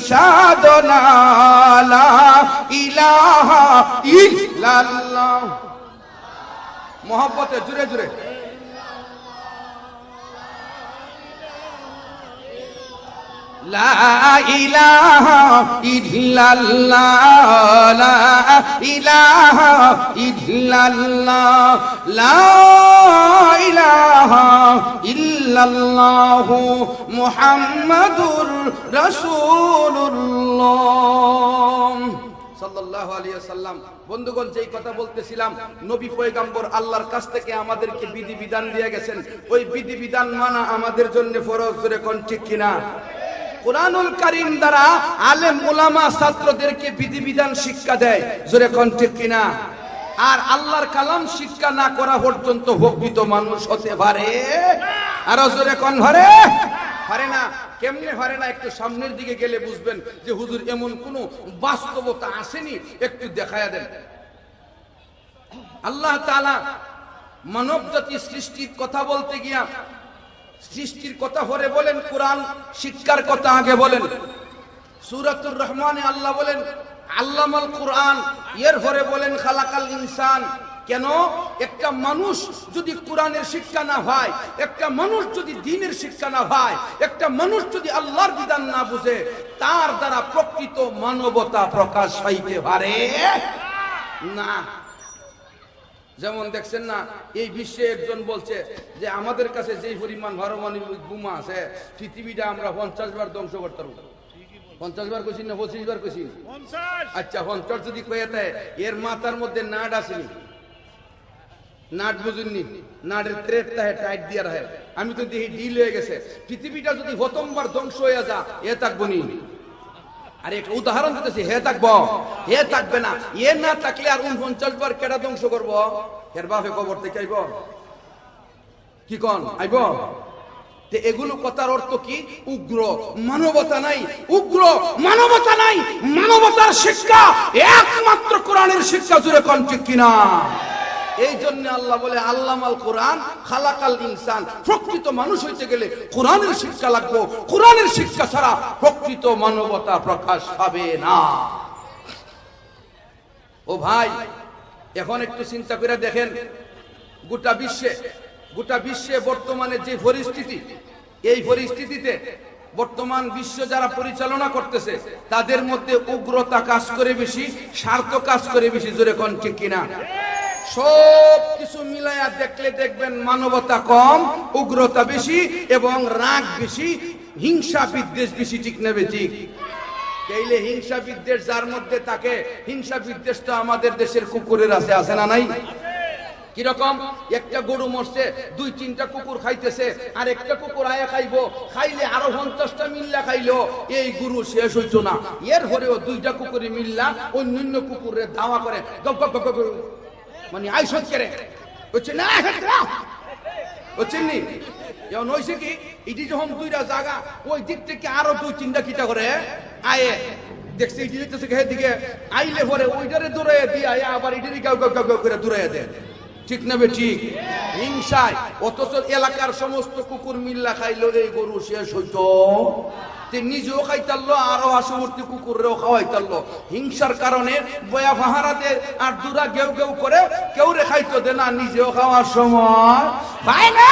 সাধনা, লা ইলাহা ইল্লাল্লাহ। মহব্বতে জুড়ে জুড়ে, লা ইলাহা ইল্লাল্লাহ, লা ইলাহা ইল্লাল্লাহ, লা ইলাহা ইল্লাল্লাহ মুহাম্মাদুর রাসূলুল্লাহ সাল্লাল্লাহু আলাইহি ওয়াসাল্লাম। বন্ধুগণ, যেই কথা বলতেছিলাম, নবী পয়গম্বর আল্লাহর কাছ থেকে আমাদেরকে বিধি বিধান দিয়ে গেছেন, ওই বিধি বিধান মানা আমাদের জন্য ফরজ। জোরে কোন ঠিক কিনা? কুরআনুল কারীম দ্বারা আলেম উলামা ছাত্রদেরকে বিধিবিধান শিক্ষা দেয়। জোরে কোন ঠিক কিনা? আর আল্লাহর কালাম শিক্ষা না করা পর্যন্ত প্রকৃত মানুষ হতে পারে? আর জোরে কোন পারে? পারে না। কেমনে পারে না? একটু সামনের দিকে গেলে বুঝবেন যে হুজুর এমন কোন বাস্তবতা আসেনি, একটু দেখায়া দেন। আল্লাহ তাআলা মানব জাতি সৃষ্টির কথা বলতে গিয়া সৃষ্টির কথা পরে বলেন, কোরআন শিক্ষার কথা আগে বলেন। সূরাতুর রহমানে আল্লাহ বলেন আল্লামাল কোরআন, এর পরে বলেন খালাকাল ইনসান। কেন? একটা মানুষ যদি কোরআনের শিক্ষা না হয়, একটা মানুষ যদি দ্বীনের শিক্ষা না হয়, একটা মানুষ যদি আল্লাহর বিধান না বুঝে, তার দ্বারা প্রকৃত মানবতা প্রকাশ পাইতে পারে না। যেমন দেখছেন না, এই বিশ্বে একজন বলছে যে আমাদের কাছে যেই পরিমাণ পারমাণবিক বোমা আছে, পৃথিবীটা আমরা 50 বার ধ্বংস করতে পারবো। 50 বার কইছি না 25 বার কইছি? 50। আচ্ছা 50 যদি কয়ে দেয়, এর মাথার মধ্যে নাট আসেনি? নাট বুঝুননি? নাটের থ্রেডটা টাইট দিয়ে রাখে। আমি তো দেখি ডিল হয়ে গেছে। পৃথিবীটা যদি প্রথমবার ধ্বংস হয়ে যা, এ থাকবো নি? আর একটা উদাহরণ দিতেছি, হে থাকবো? হে থাকবে না। এ না থাকলে আর 49 বার কেডা ধ্বংস করবো? এর বাপে কবর থেকে আইব? কি কন আইব? এগুলো কথার অর্থ কি? উগ্র মানবতা নাই, উগ্র মানবতা নাই। মানবতার শিক্ষা একমাত্র কোরআনের শিক্ষা। জুড়ে কোন ঠিক কিনা? এই জন্য আল্লাহ বলে আল্লামাল কোরআন খালাকাল ইনসান। প্রকৃত মানুষ হইতে গেলে কোরআনের শিক্ষা লাগবে। কোরআনের শিক্ষা ছাড়া প্রকৃত মানবতা প্রকাশ পাবে না। ও ভাই, এখন একটু চিন্তা করে দেখেন, গোটা বিশ্বে বর্তমানে যে পরিস্থিতি, এই পরিস্থিতিতে বর্তমান বিশ্ব যারা পরিচালনা করতেছে, তাদের মধ্যে উগ্রতা কাজ করে বেশি, স্বার্থ কাজ করে বেশি। জোরে কোন ঠিক কিনা? সব কিছু মিলাইয়া দেখলে দেখবেন মানবতা কম, উগ্রতা বেশি এবং রাগ বেশি, হিংসা বিদ্বেষ বেশি। ঠিক না বেঠিক? এইলে হিংসা বিদ্বেষ যার মধ্যে থাকে, হিংসা বিদ্বেষ তো আমাদের দেশের কুকুরের আছে, আছে না নাই? কিরকম? একটা গরু মরছে, 2-3টা কুকুর খাইতেছে, আর একটা কুকুর আয়া খাইবো, খাইলে আরো 50টা মিল্লা খাইলো, এই গরু শেষ হইতো না। এর হরেও 2টা কুকুরে মিল্লা অন্যান্য কুকুরের ধাওয়া করে, মানে আইসত করে বলছে না বুঝছেননি? এখন হয়েছে কি, এটি যখন দুইটা জায়গা ওই দিক থেকে আরো দুই তিনটা কিটা করে আয়ে দেখছি এটি দেখতেছে দিকে আইলে পরে ওইটারে দূরাইয়া দিয়ে আবার এটারই কেউ কেউ কেউ করে দূরাইয়া দেয়। ঠিক না বে ঠিক? হিংসায়। অথচ এলাকার সমস্ত কুকুর মিল্লা খাইলো এই গরু শেষ হইতো, নিজেও খাইতারলো আরো হাসুমূর্তি কুকুরেও খাওয়াইতারলো। হিংসার কারণে বয়া ফাহারাতে আর দুরা গেউ গেউ করে কেউ রে খাইতো দে না, নিজেও খাওয়ার সময় পায় না।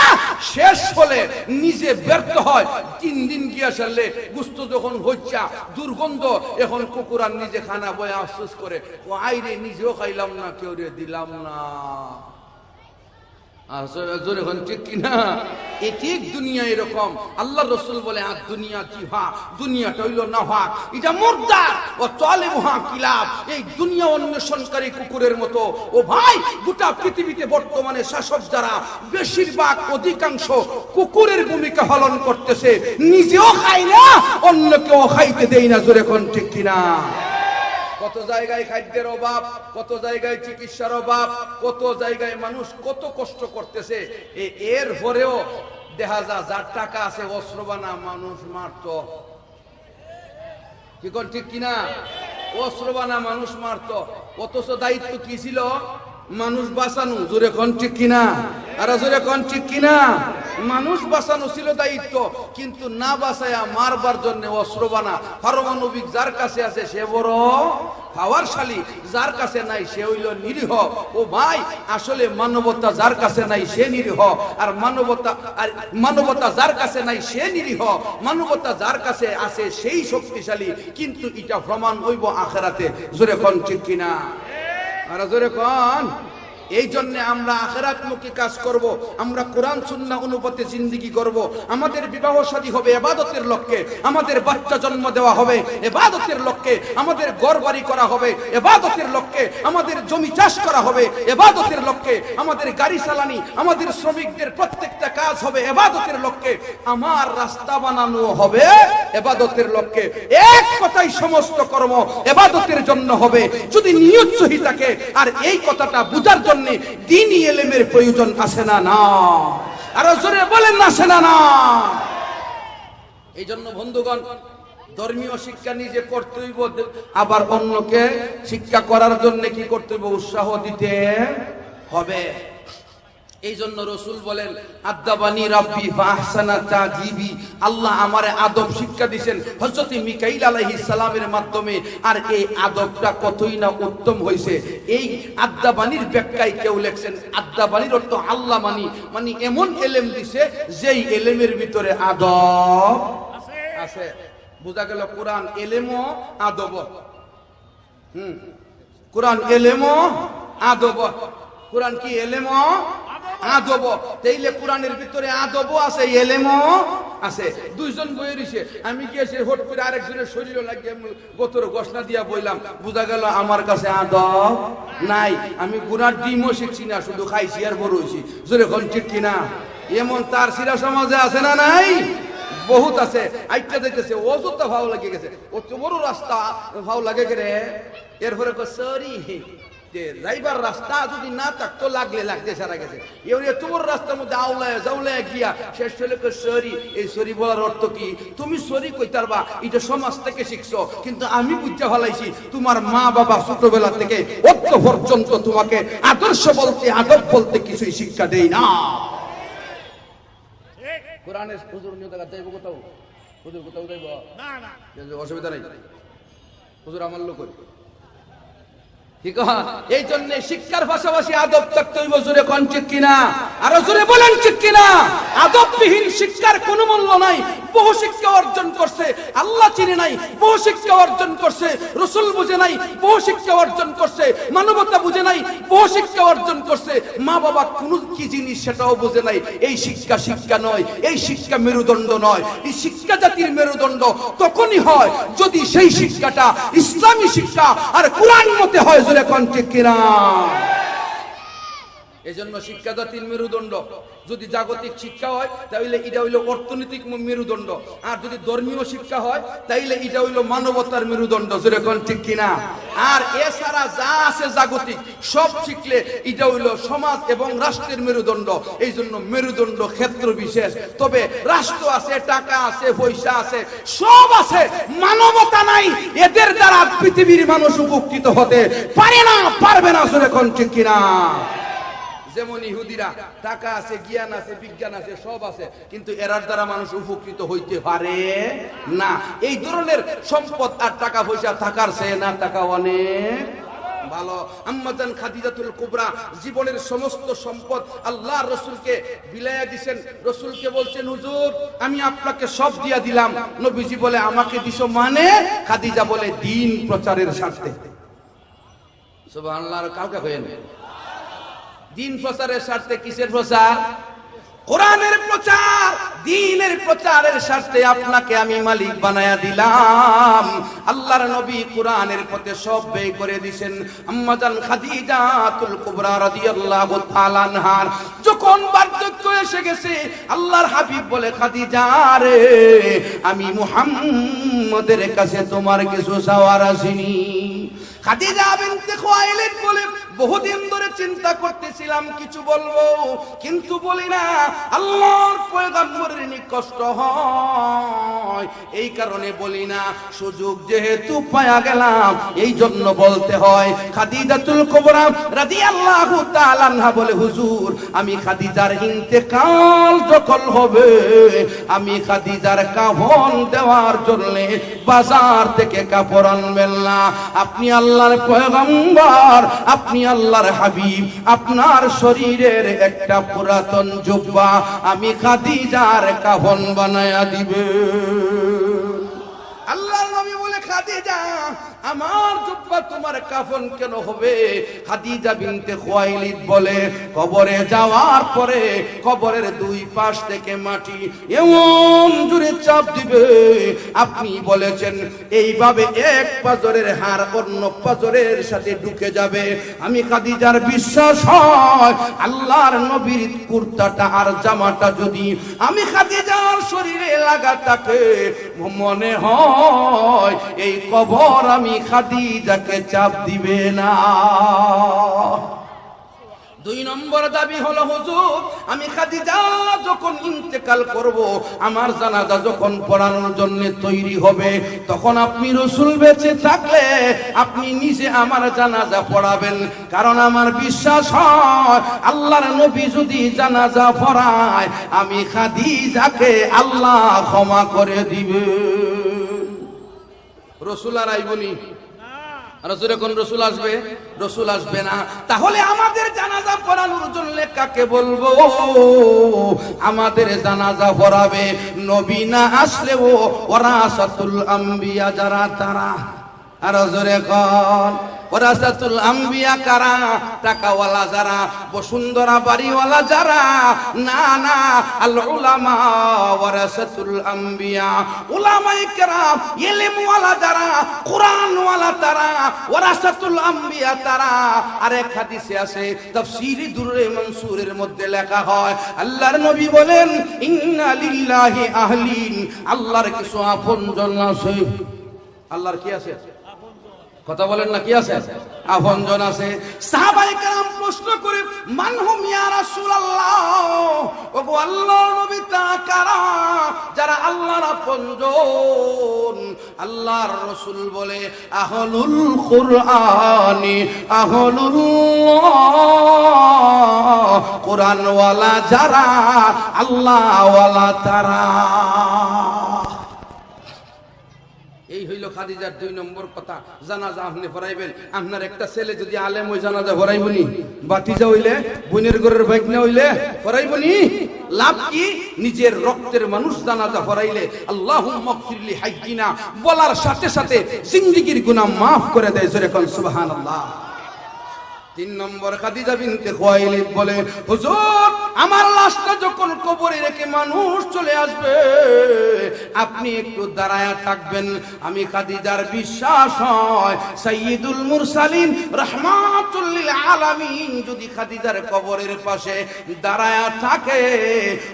শেষ হলে নিজে ব্যর্থ হয়। 3 দিন গিয়া সারলে গুস্ত যখন হইছা দুর্গন্ধ, এখন কুকুর আর নিজে খানা বয়া আফসোস করে, ও আইরে নিজেও খাইলাম না, কেউ রে দিলাম না। ঠিক কিনা? ঠিক দুনিয়া এরকম। আল্লাহ রসুল বলে আর দুনিয়া কি হা, দুনিয়াটা হইল না হা, এটা মুরদার ও চলে মহা কিলাব। এই দুনিয়া অন্বেষণকারী কুকুরের মতো। ও ভাই, গোটা পৃথিবীতে বর্তমানে শাসক যারা বেশিরভাগ অধিকাংশ কুকুরের ভূমিকা পালন করতেছে, নিজেও খায় না, অন্যকেও খাইতে দেয় না। জোরে কোন ঠিক কিনা? কত জায়গায় খাদ্যের অভাব, কত জায়গায় চিকিৎসার অভাব, কত জায়গায় মানুষ কত কষ্ট করতেছে। এর পরেও দেখা যায় যার টাকা আছে অস্ত্র বানা মানুষ মারত। কি কোন ঠিক কিনা? অস্ত্র বানা মানুষ মারত। অথচ দায়িত্ব কি ছিল? মানুষ বাঁচানো। জোরে কোন ঠিক কিনা? আর জোরে কোন ঠিক কিনা? মানুষ বাঁচানো ছিল দায়িত্ব, কিন্তু না বাঁচায়া মারবার জন্য অস্ত্র বানা। পারমাণবিক যার কাছে আছে সে বড় পাওয়ারশালী, যার কাছে নাই সে হইল নিরীহ। ও ভাই, আসলে মানবতা যার কাছে নাই সে নিরীহ, আর মানবতা যার কাছে নাই সে নিরীহ। মানবতা যার কাছে আছে সেই শক্তিশালী, কিন্তু এটা প্রমাণ হইব আখিরাতে। জোরে কোন ঠিক কিনা? আর জোরে কোন। এই জন্য আমরা আখিরাতমুখী কাজ করব, আমরা কোরআন সুন্নাহ অনুপাতে জিন্দেগি করব। আমাদের বিবাহ শাদী হবে ইবাদতের লক্ষ্যে, আমাদের বাচ্চা জন্ম দেওয়া হবে ইবাদতের লক্ষ্যে, আমাদের ঘর বাড়ি করা হবে ইবাদতের লক্ষ্যে, আমাদের জমি চাষ করা হবে ইবাদতের লক্ষ্যে, আমাদের গাড়ি চালানি, আমাদের শ্রমিকদের প্রত্যেকটা কাজ হবে ইবাদতের লক্ষ্যে, আমার রাস্তা বানানো হবে ইবাদতের লক্ষ্যে। এক কথাই সমস্ত কর্ম ইবাদতের জন্য হবে, যদি নিয়ত সহি থাকে। আর এই কথাটা বুঝার জন্য দ্বীনি ইলমের প্রয়োজন আছে না? না। আর জোরে বলেন না, আছে না? না। এই জন্য বন্ধুগণ, ধর্মীয় শিক্ষা নিজে করতে হইব, আবার অন্যকে শিক্ষা করার জন্য কি করতে হইব? উৎসাহ দিতে হবে। এই জন্য রসুল বলেন, আদাবানি রাব্বি ফাহসানা তাজিবি, আল্লাহ আমারে আদব শিক্ষা দিয়েছেন হযরত মিকাইল আলাইহিস সালামের মাধ্যমে। আর এই আদবটা কতই না উত্তম হয়েছে। এই আদাবানির ব্যাখ্যায় কেউ লেখছেন, আদাবানির অর্থ আল্লাহ মানে এমন এলেম দিছে যেই এলেমের ভিতরে আদব আছে। বোঝা গেল কোরআন এলেমও আদব। কোরআন এলেমও আদব। কোরআন কি এলেমও আদব। তাইলে কোরআনের ভিতরে আদবও আছে, এলেমও আছে। দুইজন বইয়ে দিছে, আমি গিয়েছি হট করে আরেকজনের শরীর লাগিয়ে গোতর ঘোষণা দিয়া বইলাম, বোঝা গেল আমার কাছে আদব নাই। আমি গুনার ডিমও শিখছি না, শুধু খাইছি আর বড় হয়েছি। জোরে কোন ঠিক কিনা? এমন তার সিরা সমাজে আছে না নাই? বহুত আছে। আইটা দেখতেছে অযথা ভাও লাগে গেছে, ও তো বড় রাস্তা ভাও লাগে গে রে। এরপরে সরি যাইবার রাস্তা যদি না থাকতো লাগতে সারা গেছে। এত বড় রাস্তার মধ্যে আউলায় গিয়া শেষ হলে সরি। এই সরি বলার অর্থ কি? তুমি সরি কইতারবা, এটা সমাজ থেকে শিখছো, কিন্তু আমি বুঝতে ভালাইছি তোমার মা বাবা ছোটবেলা থেকে অত পর্যন্ত তোমাকে আদর্শ বলতে আদব বলতে কিছুই শিক্ষা দেই না। কোরআনের হুজুর নিয়ে দেখা যাইব কোথাও? হুজুর কোথাও যাইব না, অসুবিধা নাই, হুজুর আমার লোক। ঠিক আছে? এই জন্য শিক্ষার পাশাপাশি আদব থাকতে হইব। জোরে কোন ঠিক কিনা? আর জোরে বলেন ঠিক কিনা? আদববিহীন শিক্ষার কোনো মূল্য নাই। বহু শিক্ষা অর্জন করছে, আল্লাহ চিনে নাই। বহু শিক্ষা অর্জন করছে, রাসূল বুঝে নাই। বহু শিক্ষা অর্জন করছে, মানবতা বুঝে নাই। বহু শিক্ষা অর্জন করছে, মা বাবা কোন কি জিনিস সেটাও বুঝে নাই। এই শিক্ষা নয়, এই শিক্ষা মেরুদণ্ড নয়। এই শিক্ষা জাতির মেরুদণ্ড তখনই হয় যদি সেই শিক্ষাটা ইসলামী শিক্ষা আর কোরআন মতে হয়। জোরে কোন ঠিক কিনা? এজন্য শিক্ষা জাতির মেরুদণ্ড। যদি জাগতিক শিক্ষা হয় তাহলে এটা হইল অর্থনৈতিক মেরুদণ্ড, আর যদি ধর্মীয় শিক্ষা হয় তাইলে এটা হইল মানবতার মেরুদণ্ড। যেরকম ঠিক কিনা? আর এছাড়া যা আছে জাগতিক সব শিখলে এটা হইল সমাজ এবং রাষ্ট্রের মেরুদণ্ড। এই জন্য মেরুদণ্ড ক্ষেত্র বিশেষ। তবে রাষ্ট্র আছে, টাকা আছে, পয়সা আছে, সব আছে, মানবতা নাই। এদের দ্বারা পৃথিবীর মানুষ উপকৃত হতে পারে না, পারবে না। যেরকম ঠিক কিনা? যেমন ইহুদিরা টাকা আছে, জ্ঞান আছে, বিজ্ঞান আছে, সব আছে, কিন্তু এরার দ্বারা মানুষ উপকৃত হইতে পারে না। এই ধরনের সম্পদ আর টাকা পয়সা থাকার চেয়ে না টাকা অনেক ভালো। আম্মা জান খাদিজাতুল কুবরা জীবনের সমস্ত সম্পদ আল্লাহর রাসূলকে বিলায়া দিবেন। রাসূলকে বলছেন, হুজুর আমি আপনাকে সব দিয়া দিলাম। নবীজি বলে, আমাকে দিছো মানে? খাদিজা বলে, দ্বীন প্রচারের স্বার্থে। সুবহানাল্লাহ। কাউকে কইেন দ্বীন প্রচারের স্বার্থে। কিসের প্রচার? কোরআনের প্রচার, দ্বীনের প্রচারের স্বার্থে আপনাকে আমি মালিক বানায়া দিলাম। আল্লাহর নবী কোরআনের পথে সব ব্যয় করে দিয়েছেন। আম্মা জান খাদিজাতুল কুবরা রাদিয়াল্লাহু তাআলা আনহার যখন বার্ধক্য এসে গেছে, আল্লাহর হাবিব বলে, খাদিজা রে, আমি মুহাম্মদের কাছে তোমার কিছু চাওয়ার আসিনি। খাদিজা বিনতে খুয়াইলিদ বলে, বহুদিন ধরে চিন্তা করতেছিলাম কিছু বলবো, কিন্তু বলি না, আল্লাহর পয়গম্বরের নি কষ্ট হয়, এই কারণে বলি না। সুযোগ যেহেতু পায়া গেলাম, এই জন্য বলতে হয়। খাদিজাতুল কুবরা রাদিয়াল্লাহু তাআলা আনহা বলে, হুজুর আমি খাদিজার ইন্তেকাল যখন হবে, আমি খাদিজার কাফন দেওয়ার জন্য বাজার থেকে কাপড় আনবেন না। আপনি আল্লাহর পয়গম্বর, আপনি আল্লাহর হাবিব, আপনার শরীরের একটা পুরাতন জুব্বা আমি খাদিজার কাফন বানায়া দিবে। আল্লাহর নবী বলে, খাদিজা আমার জুব্বা তোমার কাফন কেন হবে? খাদিজা বিনতে খুয়াইলিদ বলে, কবরে যাওয়ার পরে কবরের দুই পাশ থেকে মাটি এমন জোরে চাপ দিবে, আপনি বলেছেন এইভাবে এক পাজরের হাড় অন্য পাজরের সাথে ঢুকে যাবে। আমি খাদিজার বিশ্বাস হয়, আল্লাহর নবীর কুর্তাটা আর জামাটা যদি আমি খাদিজার শরীরে লাগা থাকে, মনে হয় এই কবর আমি খাদিজাকে চাপ দিবে না। দুই নম্বর দাবি হলো, হুজুর আমি খাদিজা যখন ইন্তেকাল করব, আমার জানাজা যখন পড়ানোর জন্য তৈরি হবে, তখন আপনি রাসূল বেঁচে থাকলে আপনি নিজে আমার জানাজা পড়াবেন। কারণ আমার বিশ্বাস হয়, আল্লাহর নবী যদি জানাজা পড়ায়, আমি খাদিজাকে আল্লাহ ক্ষমা করে দিবে। রাসূল আর আইবনি? রাসূল কোন রাসূল আসবে? রাসূল আসবে না। তাহলে আমাদের জানাজা পড়ানোর জন্য কাকে বলবো? আমাদের জানাজা পড়াবে নবী না আসলেও ওয়ারাসাতুল আম্বিয়া যারা, তারা। আর জোরে কোন ওয়ারাসাতুল আম্বিয়া কারা? টাকাওয়ালা যারা, বসুন্ধরা বাড়িওয়ালা যারা, না না, আল উলামা ওয়ারাসাতুল আম্বিয়া, উলামায়ে কেরাম ইলমওয়ালা যারা, কোরআনওয়ালা তারা, ওয়ারাসাতুল আম্বিয়া তারা। আরেক হাদিসে আছে, তাফসীরে দুররে মনসুরের মধ্যে লেখা হয়, আল্লাহর নবী বলেন, ইন্না লিল্লাহি আহলিন, আল্লাহর কিছু আপনজন আছে। আল্লাহর কি আছে? কথা বলেন না, কি আছে? আপনজন আছে। সাহাবায়ে কেরাম প্রশ্ন করে, মানহুম ইয়া রাসূলুল্লাহ, ওগো আল্লাহর নবী তা কারা যারা আল্লাহর আপনজন? আল্লাহর রাসূল বলে, আহলুল কুরআনি আহলুল্লাহ, কোরআনওয়ালা যারা, আল্লাহওয়ালা তারা। এই হইল খাদিজার দুই নম্বর কথা। জানাজা আপনি পড়াইবেন। আপনার একটা ছেলে যদি আলেম ওই জানাজা পড়াইবনি, বাতিজা হইলে, বোনের ঘরের ভাইকনা হইলে পড়াইবনি। লাভ কি? নিজের রক্তের মানুষ জানাজা পড়াইলে আল্লাহুম্মা গফিরলি হাইয়িনা বলার সাথে সাথে জিন্দেগীর গুনাহ মাফ করে দেয়। জোরে কোন সুবহানাল্লাহ। তিন নম্বর, খাদিজা বিনতে খুয়াইলিদ বলে, হুজুর আমার লাশটা যখন কবরে রেখে মানুষ চলে আসবে, আপনি একটু দাঁড়ায়া থাকবেন। আমি খাদিজার বিশ্বাস হয় সাইয়্যিদুল মুরসালিন রাহমাতুল লিল আলামিন যদি খাদিজার কবরের পাশে দাঁড়ায়া থাকে,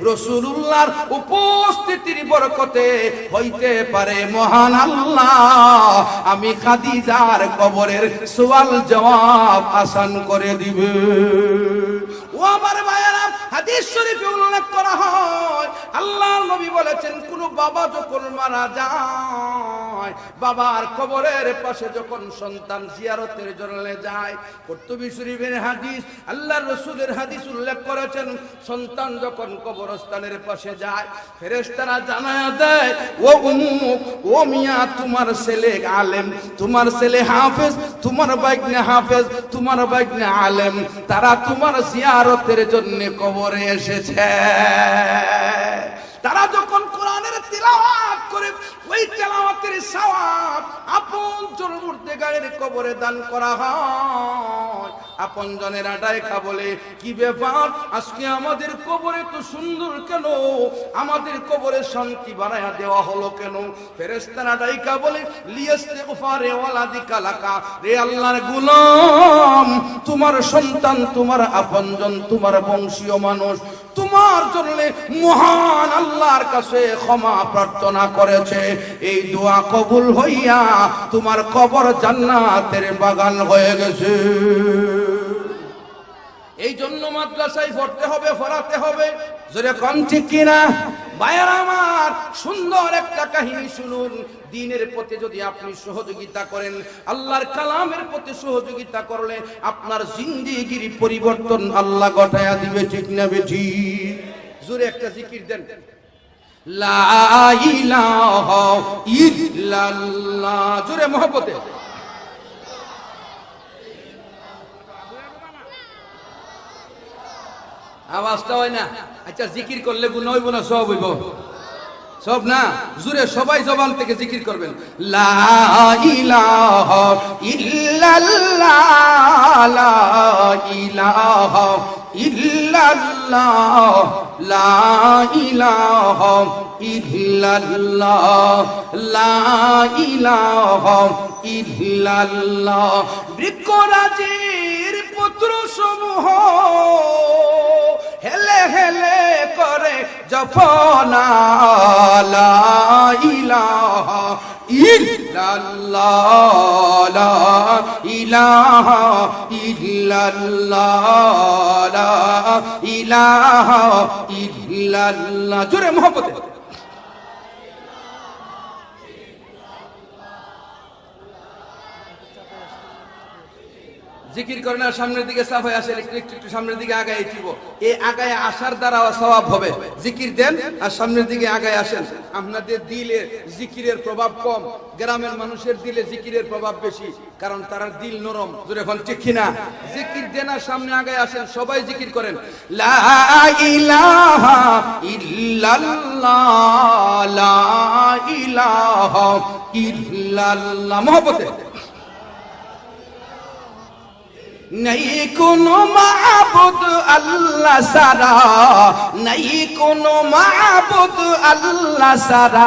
রাসূলুল্লাহর উপস্থিতির বরকতে হইতে পারে মহান আল্লাহ আমি খাদিজার কবরের সওয়াল জবাব আসান করে দিবে। ও আমার ভাইয়েরা, হাদিস শরীফে উল্লেখ করা হয় আল্লাহর নবী বলেছেন, কোন বাবা যখন মারা যায়, বাবার কবরের পাশে যখন সন্তান জিয়ারতের জন্য যায়, কুরতুবী শরীফের হাদিস, আল্লাহর রাসূলের হাদিস উল্লেখ করেছেন, সন্তান যখন কবরস্থানের পাশে যায়, ফেরেশতারা জানায়া দেয়, ও উম্মুক, ও মিয়া, তোমার ছেলে আলেম, তোমার ছেলে হাফেজ, তোমার ভাগ্নে হাফেজ, তোমার ভাগ্নে আলেম, তারা তোমার জিয়ারতের জন্য কবরে এসেছে। তারা যখন কোরআনের তিলাওয়াত করে, ওই তিলাওয়াতের সওয়াব আপন জনমূর্তিগারের কবরে দান করা হয়। আপন জনেরা ডাইকা বলে, কি ব্যাপার, আজকে আমাদের কবরে তো সুন্দর কেন, আমাদের কবরে শান্তি বাড়ায়া দেওয়া হলো কেন? ফেরেশতারা ডাইকা বলে, লিয়াস্তিগফারে ওয়ালাদিকা লাকা, রে আল্লাহর গোলাম, তোমার সন্তান, তোমার আপনজন, তোমার বংশীয় মানুষ তোমার জন্য মহান আল্লাহর কাছে ক্ষমা প্রার্থনা করেছে, এই দোয়া কবুল হইয়া তোমার কবর জান্নাতের বাগান হয়ে গেছে। এই জন্য মাদ্রাসায় পড়তে হবে, পড়াতে হবে, জোরে কোন ঠিক কিনা? ভাইয়েরা আমার, সুন্দর একটা কাহিনী শুনুন। দ্বীনের প্রতি যদি আপনি সহযোগিতা করেন, আল্লাহর কালামের প্রতি সহযোগিতা করলে আপনার জিন্দেগির পরিবর্তন আল্লাহ ঘটায়া দিবে, ঠিক না বেঠি? জোরে একটা জিকির দেন, লা ইলাহা ইল্লাল্লাহ, জোরে মহব্বতে। আওয়াজটা হয় না? আচ্ছা, জিকির করলে গুনাহ হইব না সব হইব? সব না, জোরে সবাই জবান থেকে জিকির করবেন, লা ইলাহা ইল্লাল্লাহ, লা ইলাহা ইল্লাল্লাহ, লা ইলাহা ইল্লাল্লাহ, লা ইলাহা ইল্লাল্লাহ। বৃক্ষরাজির পত্র সমূহ হেলে হেলে করে জপনা, লা ইলাহা ইল্লাল্লাহ, লা ইলাহা ইল্লাল্লাহ, লা ইলাহা ইল্লাল্লাহ, জোরে মহব্বতে। জিকির করেন আর সামনের দিকে সাফাই আসে, একটু সামনের দিকে আগায় দিব, এই আগায় আসার দ্বারা সওয়াব হবে। জিকির দেন আর সামনের দিকে আগায় আসেন। আপনাদের দিলে জিকিরের প্রভাব কম, গ্রামের মানুষের দিলে জিকিরের প্রভাব বেশি, কারণ তার দিল নরম, জোরে এখন ঠিক কিনা? জিকির দেন আর সামনে আগায় আসেন, সবাই জিকির করেন, লা ইলাহা ইল্লাল্লাহ, লা ইলাহা ইল্লাল্লাহ, মহব্বতে। নাই কোনো মাবুদ আল্লাহ সারা, নাই কোনো মাবুদ আল্লাহ সারা,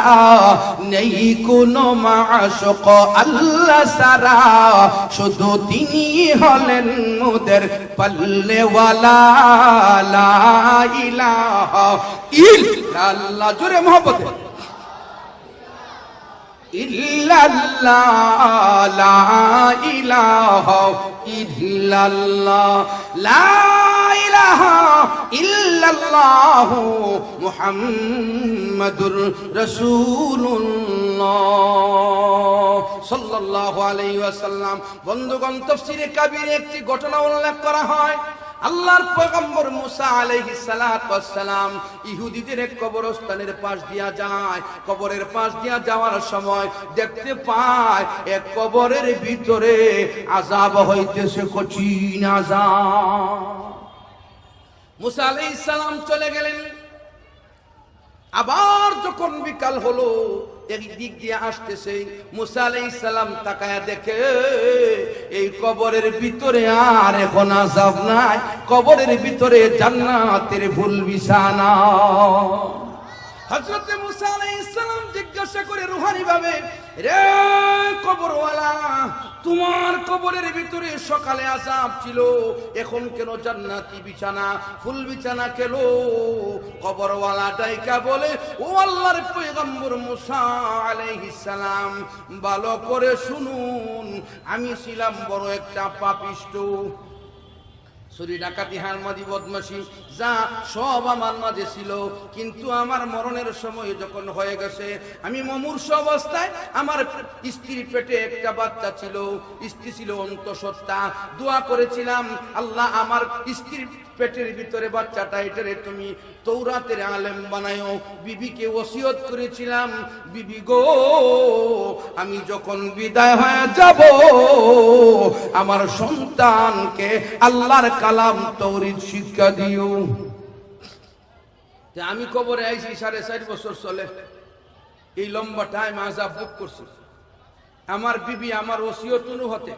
নেই কোনো মাশুক আল্লাহ সারা, শুধু তিনি হলেন মোদের পাল্লেওয়ালা, লা ইলাহা ইল্লাল্লাহ, জোরে মহব্বতে। ইল্লাল্লাহ, লা ইলাহা ইল্লাল্লাহ, লা ইলাহা ইল্লাল্লাহ, মুহাম্মাদুর রাসূলুল্লাহ সাল্লাল্লাহু আলাইহি ওয়াসাল্লাম। বন্ধুগণ, তাফসীরে কাবীরে একটি ঘটনা উল্লেখ করা হয়। আল্লাহর পয়গম্বর মুসা আলাইহিস সালাতু ওয়াস সালাম ইহুদিদের এক কবরস্থানের পাশ দিয়া যায়। কবরের পাশ দিয়া যাওয়ার সময় দেখতে পায় এক কবরের ভিতরে আযাব হইতেছে, কঠিন আযাব। মুসা আলাইহিস সালাম চলে গেলেন। আবার যখন বিকাল হলো, এই দিক দিয়ে আসতেছে। মুসা আলাইহিস সালাম তাকায়া দেখে এই কবরের ভিতরে আর এখন আযাব নাই, কবরের ভিতরে জান্নাতের ফুল বিছানা। হযরত মুসা আলাইহিস সালাম জিজ্ঞাসা করে রুহানি ভাবে, রে কবরওয়ালা, তোমার কবরের ভিতরে সকালে আযাব ছিল, এখন কেন জান্নাতি বিছানা, ফুল বিছানা কেন? কবরওয়ালা ডাইকা বলে, ও আল্লাহর পয়গম্বর মুসা আলাইহিস সালাম, ভালো করে শুনুন, আমি ছিলাম বড় একটা পাপিষ্ঠ, চুরি ডাকাতি হারামাদি বদমাশি যা সব আমার মাঝে ছিল, কিন্তু আমার মরণের সময় যখন হয়ে গেছে, আমি মুমূর্ষ অবস্থায়, আমার স্ত্রীর পেটে একটা বাচ্চা ছিল, স্ত্রী ছিল অন্তঃসত্ত্বা, দোয়া করেছিলাম, আল্লাহ আমার স্ত্রীর পেটের ভিতরে বাচ্চাটা এটারে তুমি তৌরাতের আলেম বানায়ো। বিবিকে ওসিয়ত করেছিলাম, বিবি গো, আমি যখন বিদায় হয়ে যাব, আমার সন্তানকে আল্লাহর কালাম তৌরিদ শিক্ষা দিও। আমি কবরে আইছি 4.5 বছর চলে, এই লম্বা টাইম আযাব ভোগ করছি। আমার বিবি আমার ওসিয়ত অনুহতে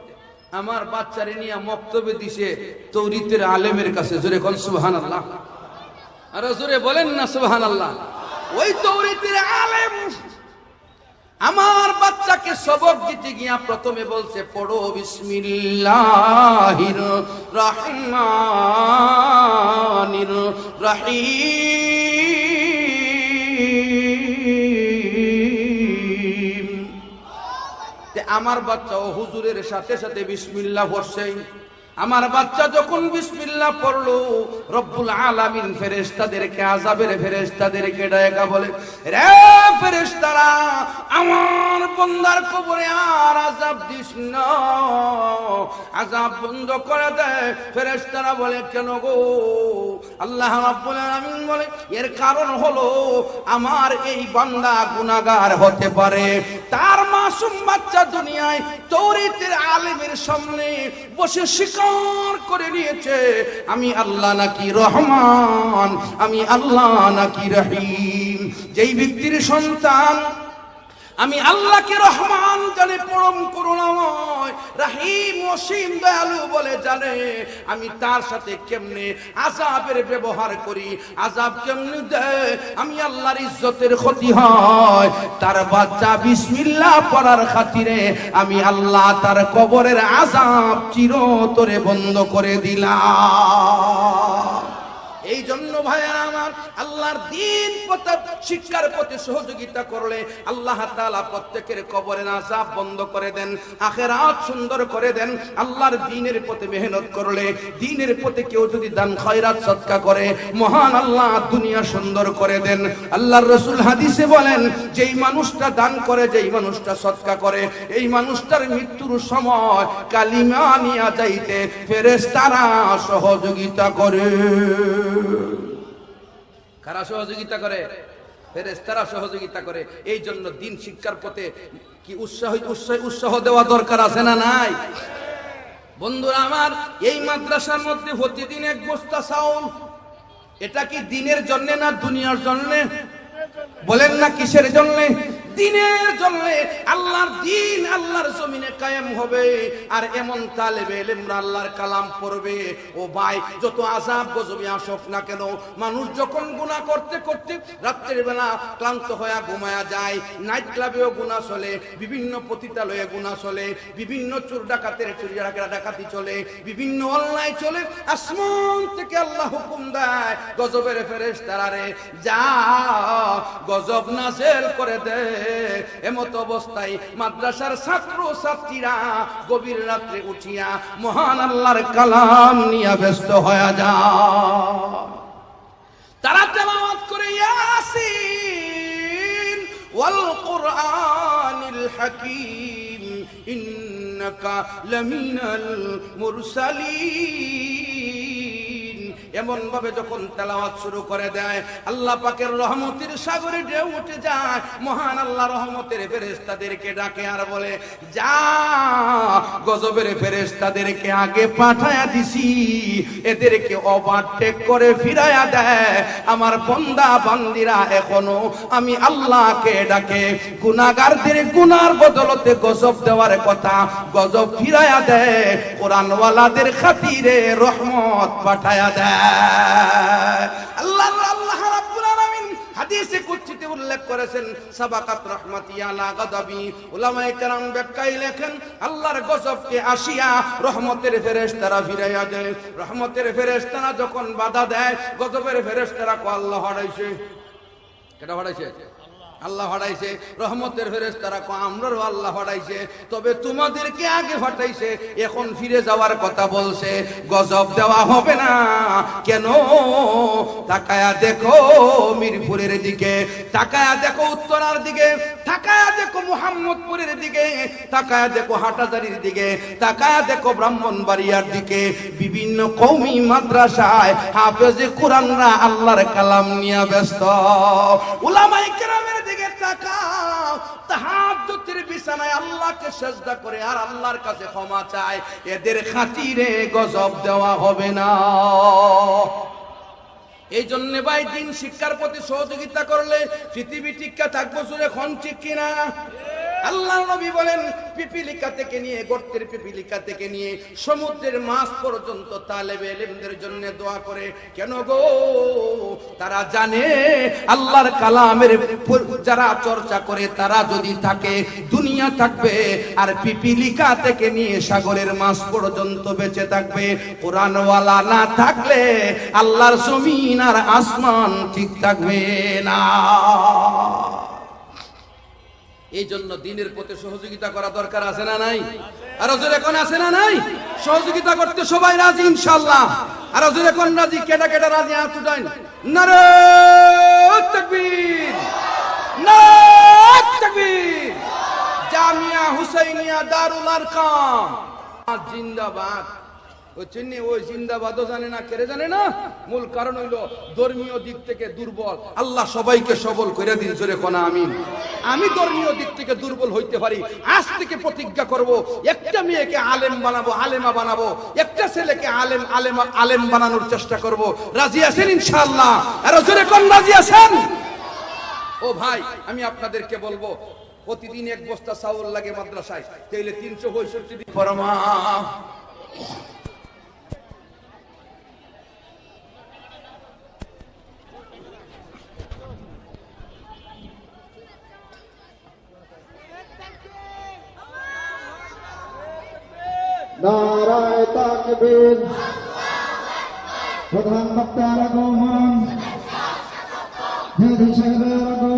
আমার বাচ্চারে নিয়ে মক্তবে দিছে তৌরিতের আলেমের কাছে। জোরে কোন সুবহানাল্লাহ, আর জোরে বলেন না সুবহানাল্লাহ। ওই তৌরিতের আলেম আমার বাচ্চাকে সবক দিতে গিয়া প্রথমে বলছে, পড়ো বিসমিল্লাহির রহমানির রহিম। আমার বাচ্চা ও হুজুরের সাথে সাথে বিসমিল্লাহ পড়ছে। আমার বাচ্চা যখন বিসমিল্লাহ পড়লো, রব্বুল আলামিন ফেরেশতাদেরকে, আযাবের ফেরেশতাদেরকে ডাকা বলে, রে ফেরেশতারা, আমার বান্দার কবরে আর আযাব দিস না, আযাব বন্ধ করে দে। ফেরেশতারা বলে, কেন গো? আল্লাহ রাব্বুল আলামিন বলে, এর কারণ হলো আমার এই বান্দা গুনাহগার হতে পারে, তার মাসুম বাচ্চা দুনিয়ায় তৌরাতের আলেমের সামনে বসে শিকার করে নিয়েছে আমি আল্লাহ নাকি রহমান, আমি আল্লাহ নাকি রহিম। যেই ব্যক্তির সন্তান আমি আল্লাহকে রহমান জানে, পরম করুণাময়, রহিম অসীম দয়ালু বলে জানে, আমি তার সাথে কেমনে আযাবের ব্যবহার করি, আযাব কেমনে দেয়, আমি আল্লাহর ইজ্জতের ক্ষতি হয়। তার বাচ্চা বিসমিল্লাহ পড়ার খাতিরে আমি আল্লাহ তার কবরের আযাব চিরতরে বন্ধ করে দিলাম। এই জন্য ভাইয়া আমার, আল্লাহর দ্বীন শিক্ষার প্রতি সহযোগিতা করলে আল্লাহ তাআলা প্রত্যেকের কবরের আযাব বন্ধ করে দেন, আখিরাত সুন্দর করে দেন। আল্লাহর দ্বীনের প্রতি মেহনত করলে, দ্বীনের প্রতি কেউ যদি দান খয়রাত সদকা করে, মহান আল্লাহ দুনিয়া সুন্দর করে দেন। আল্লাহর রাসূল হাদিসে বলেন, যেই মানুষটা দান করে, যেই মানুষটা সদকা করে, এই মানুষটার মৃত্যুর সময় কালিমা নিয়ে যাইতে ফেরেশতারা সহযোগিতা করে। কারা সহযোগিতা করে? ফেরেশতারা সহযোগিতা করে। এই জন্য দিন শিক্ষার পথে কি উৎসাহ দেওয়া দরকার আছে না নাই? বন্ধুরা আমার, এই মাদ্রাসার মধ্যে প্রতিদিন 1 বস্তা চাউল, এটা কি দিনের জন্য না দুনিয়ার জন্য? বলেন না কিসের জন্য? দিনের জন্য। আল্লাহর দ্বীন আল্লাহর জমিনে কায়েম হবে, আর এমন তালেবে ইলমরা আল্লাহর কালাম পড়বে। ও ভাই, যত আযাব গজবে আসুক না কেন, মানুষ যখন গুনাহ করতে করতে রাতের বেলা ক্লান্ত হয়ে ঘুমায়া যায়, নাইট ক্লাবেও গুনাহ চলে, বিভিন্ন পতিতালয়ে গুনাহ চলে, বিভিন্ন চোর ডাকাতের চুরি ডাকাতি চলে, বিভিন্ন অন্যায় চলে, আসমান থেকে আল্লাহ হুকুম দেয়, গজবের ফেরেশতারা যা গজব নাযিল করে দে। এমত অবস্থায় মাদ্রাসার ছাত্র ছাত্রীরা গভীর রাত্রে উঠিয়া মহান আল্লাহর কালাম নিয়ে ব্যস্ত হয়ে যায়। তারা তেলাওয়াত করে ইয়াসিন ওয়াল কুরআনিল হাকীম ইন্নাকা লামিনাল মুরসালিন। এমন ভাবে যখন তেলাওয়াত শুরু করে দেয়, আল্লাহ পাকের রহমতের সাগরে ঢেউ উঠে যায়। মহান আল্লাহ রহমতের ফেরেশতাদেরকে ডাকে আর বলে, যা গজবের ফেরেশতাদেরকে আগে পাঠায়া দিছি, এদেরকে ওভারটেক করে ফিরায়া দেয়। আমার বান্দা বান্দিরা এখনো আমি আল্লাহকে ডাকে, গুনাহগারদের গুনার বদলতে গজব দেওয়ার কথা, গজব ফিরায়া দেয়। কোরআনওয়ালাদের খাতিরে রহমত পাঠায়া দেয়। আল্লাহ রাব্বুল আলামিন হাদিসে কুদসিতে উল্লেখ করেছেন, সাবাকাত রাহমাতি আলা গাদাবি। উলামায়ে কেরাম ব্যাখ্যায় লেখেন, আল্লাহর গজবকে আসিয়া রহমতের ফেরেশতারা ফিরাইয়া দেয়। রহমতের ফেরেশতারা যখন বাধা দেয়, গজবের ফেরেশতারা কো আল্লাহ হড়াইছে। কেটা হড়াইছে? আল্লাহ হড়াইছে। রহমতের ফেরেশতারা কো আমরাও আল্লাহ হড়াইছে, তবে তোমাদেরকে আগে হটাইছে, এখন ফিরে যাওয়ার কথা বলছে, গজব দেওয়া হবে না। কেন? তাকায়া দেখো মিরপুরের দিকে, তাকায়া দেখো উত্তরার দিকে, তাকায়া দেখো মুহাম্মদপুরের দিকে, তাকায়া দেখো হাটাজারির দিকে, তাকায়া দেখো ব্রাহ্মণবাড়িয়ার দিকে। বিভিন্ন কওমি মাদ্রাসায় হাফেজে কোরআনরা আল্লাহর কালাম নিয়ে ব্যস্ত। উলামায়ে কেরামের দিকে তাকাও, তাহাজ্জুদের বিছানায় আল্লাহকে সিজদা করে আর আল্লাহর কাছে ক্ষমা চায়। এদের খাতিরে গজব দেওয়া হবে না। এই জন্য ভাই দিন শিক্ষার প্রতি সহযোগিতা করলে পৃথিবী টিকা থাকবো। জুড়ে খন ঠিক কিনা? আল্লাহ নবী বলেন, পিপিলিকা থেকে নিয়ে, গর্তের পিপিলিকা থেকে নিয়ে সমুদ্রের মাছ পর্যন্ত তালেবে ইলমদের জন্য দোয়া করে। কেন গো? তারা জানে আল্লাহর কালামের যারা চর্চা করে তারা যদি থাকে দুনিয়া থাকবে, আর পিপিলিকা থেকে নিয়ে সাগরের মাছ পর্যন্ত বেঁচে থাকবে। কোরআনওয়ালা না থাকলে আল্লাহর জমিন আর আসমান ঠিক থাকবে না। এই জন্য দিনের প্রতি সহযোগিতা করা দরকার আছে না নাই? আর জোরে কোন আছে না নাই? সহযোগিতা করতে সবাই রাজি ইনশাআল্লাহ। আর জোরে কোন রাজি? কেডা কেডা রাজি? হাত উঠান। নারে তাকবীর, নারে তাকবীর। জামিয়া হুসাইনিয়া দারুল আরকাম জিন্দাবাদ। ওই চিন্নি ওই জিন্দাবাদও জানে না, কেড়ে জানে না। মূল কারণ হইল ধর্মীয় দিক থেকে দুর্বল। আল্লাহ সবাইকে সবল করে দিন, জোরে কোনা আমিন। আমি ধর্মীয় দিক থেকে দুর্বল হইতে পারি, আজ থেকে প্রতিজ্ঞা করব, একটা মেয়েকে আলেম বানাবো, আলেমা বানাবো, একটা ছেলেকে আলেম বানানোর চেষ্টা করব। রাজি আছেন ইনশাআল্লাহ? আর জোরে কোন রাজি আছেন? ও ভাই, আমি আপনাদেরকে বলবো, প্রতিদিন এক বস্তা চাউল লাগে মাদ্রাসায়, তাইলে 365 দিন পরমা। নারায়ে তাকবীর। প্রধান বক্তার আগমন, হেড সাহেবের আগমন।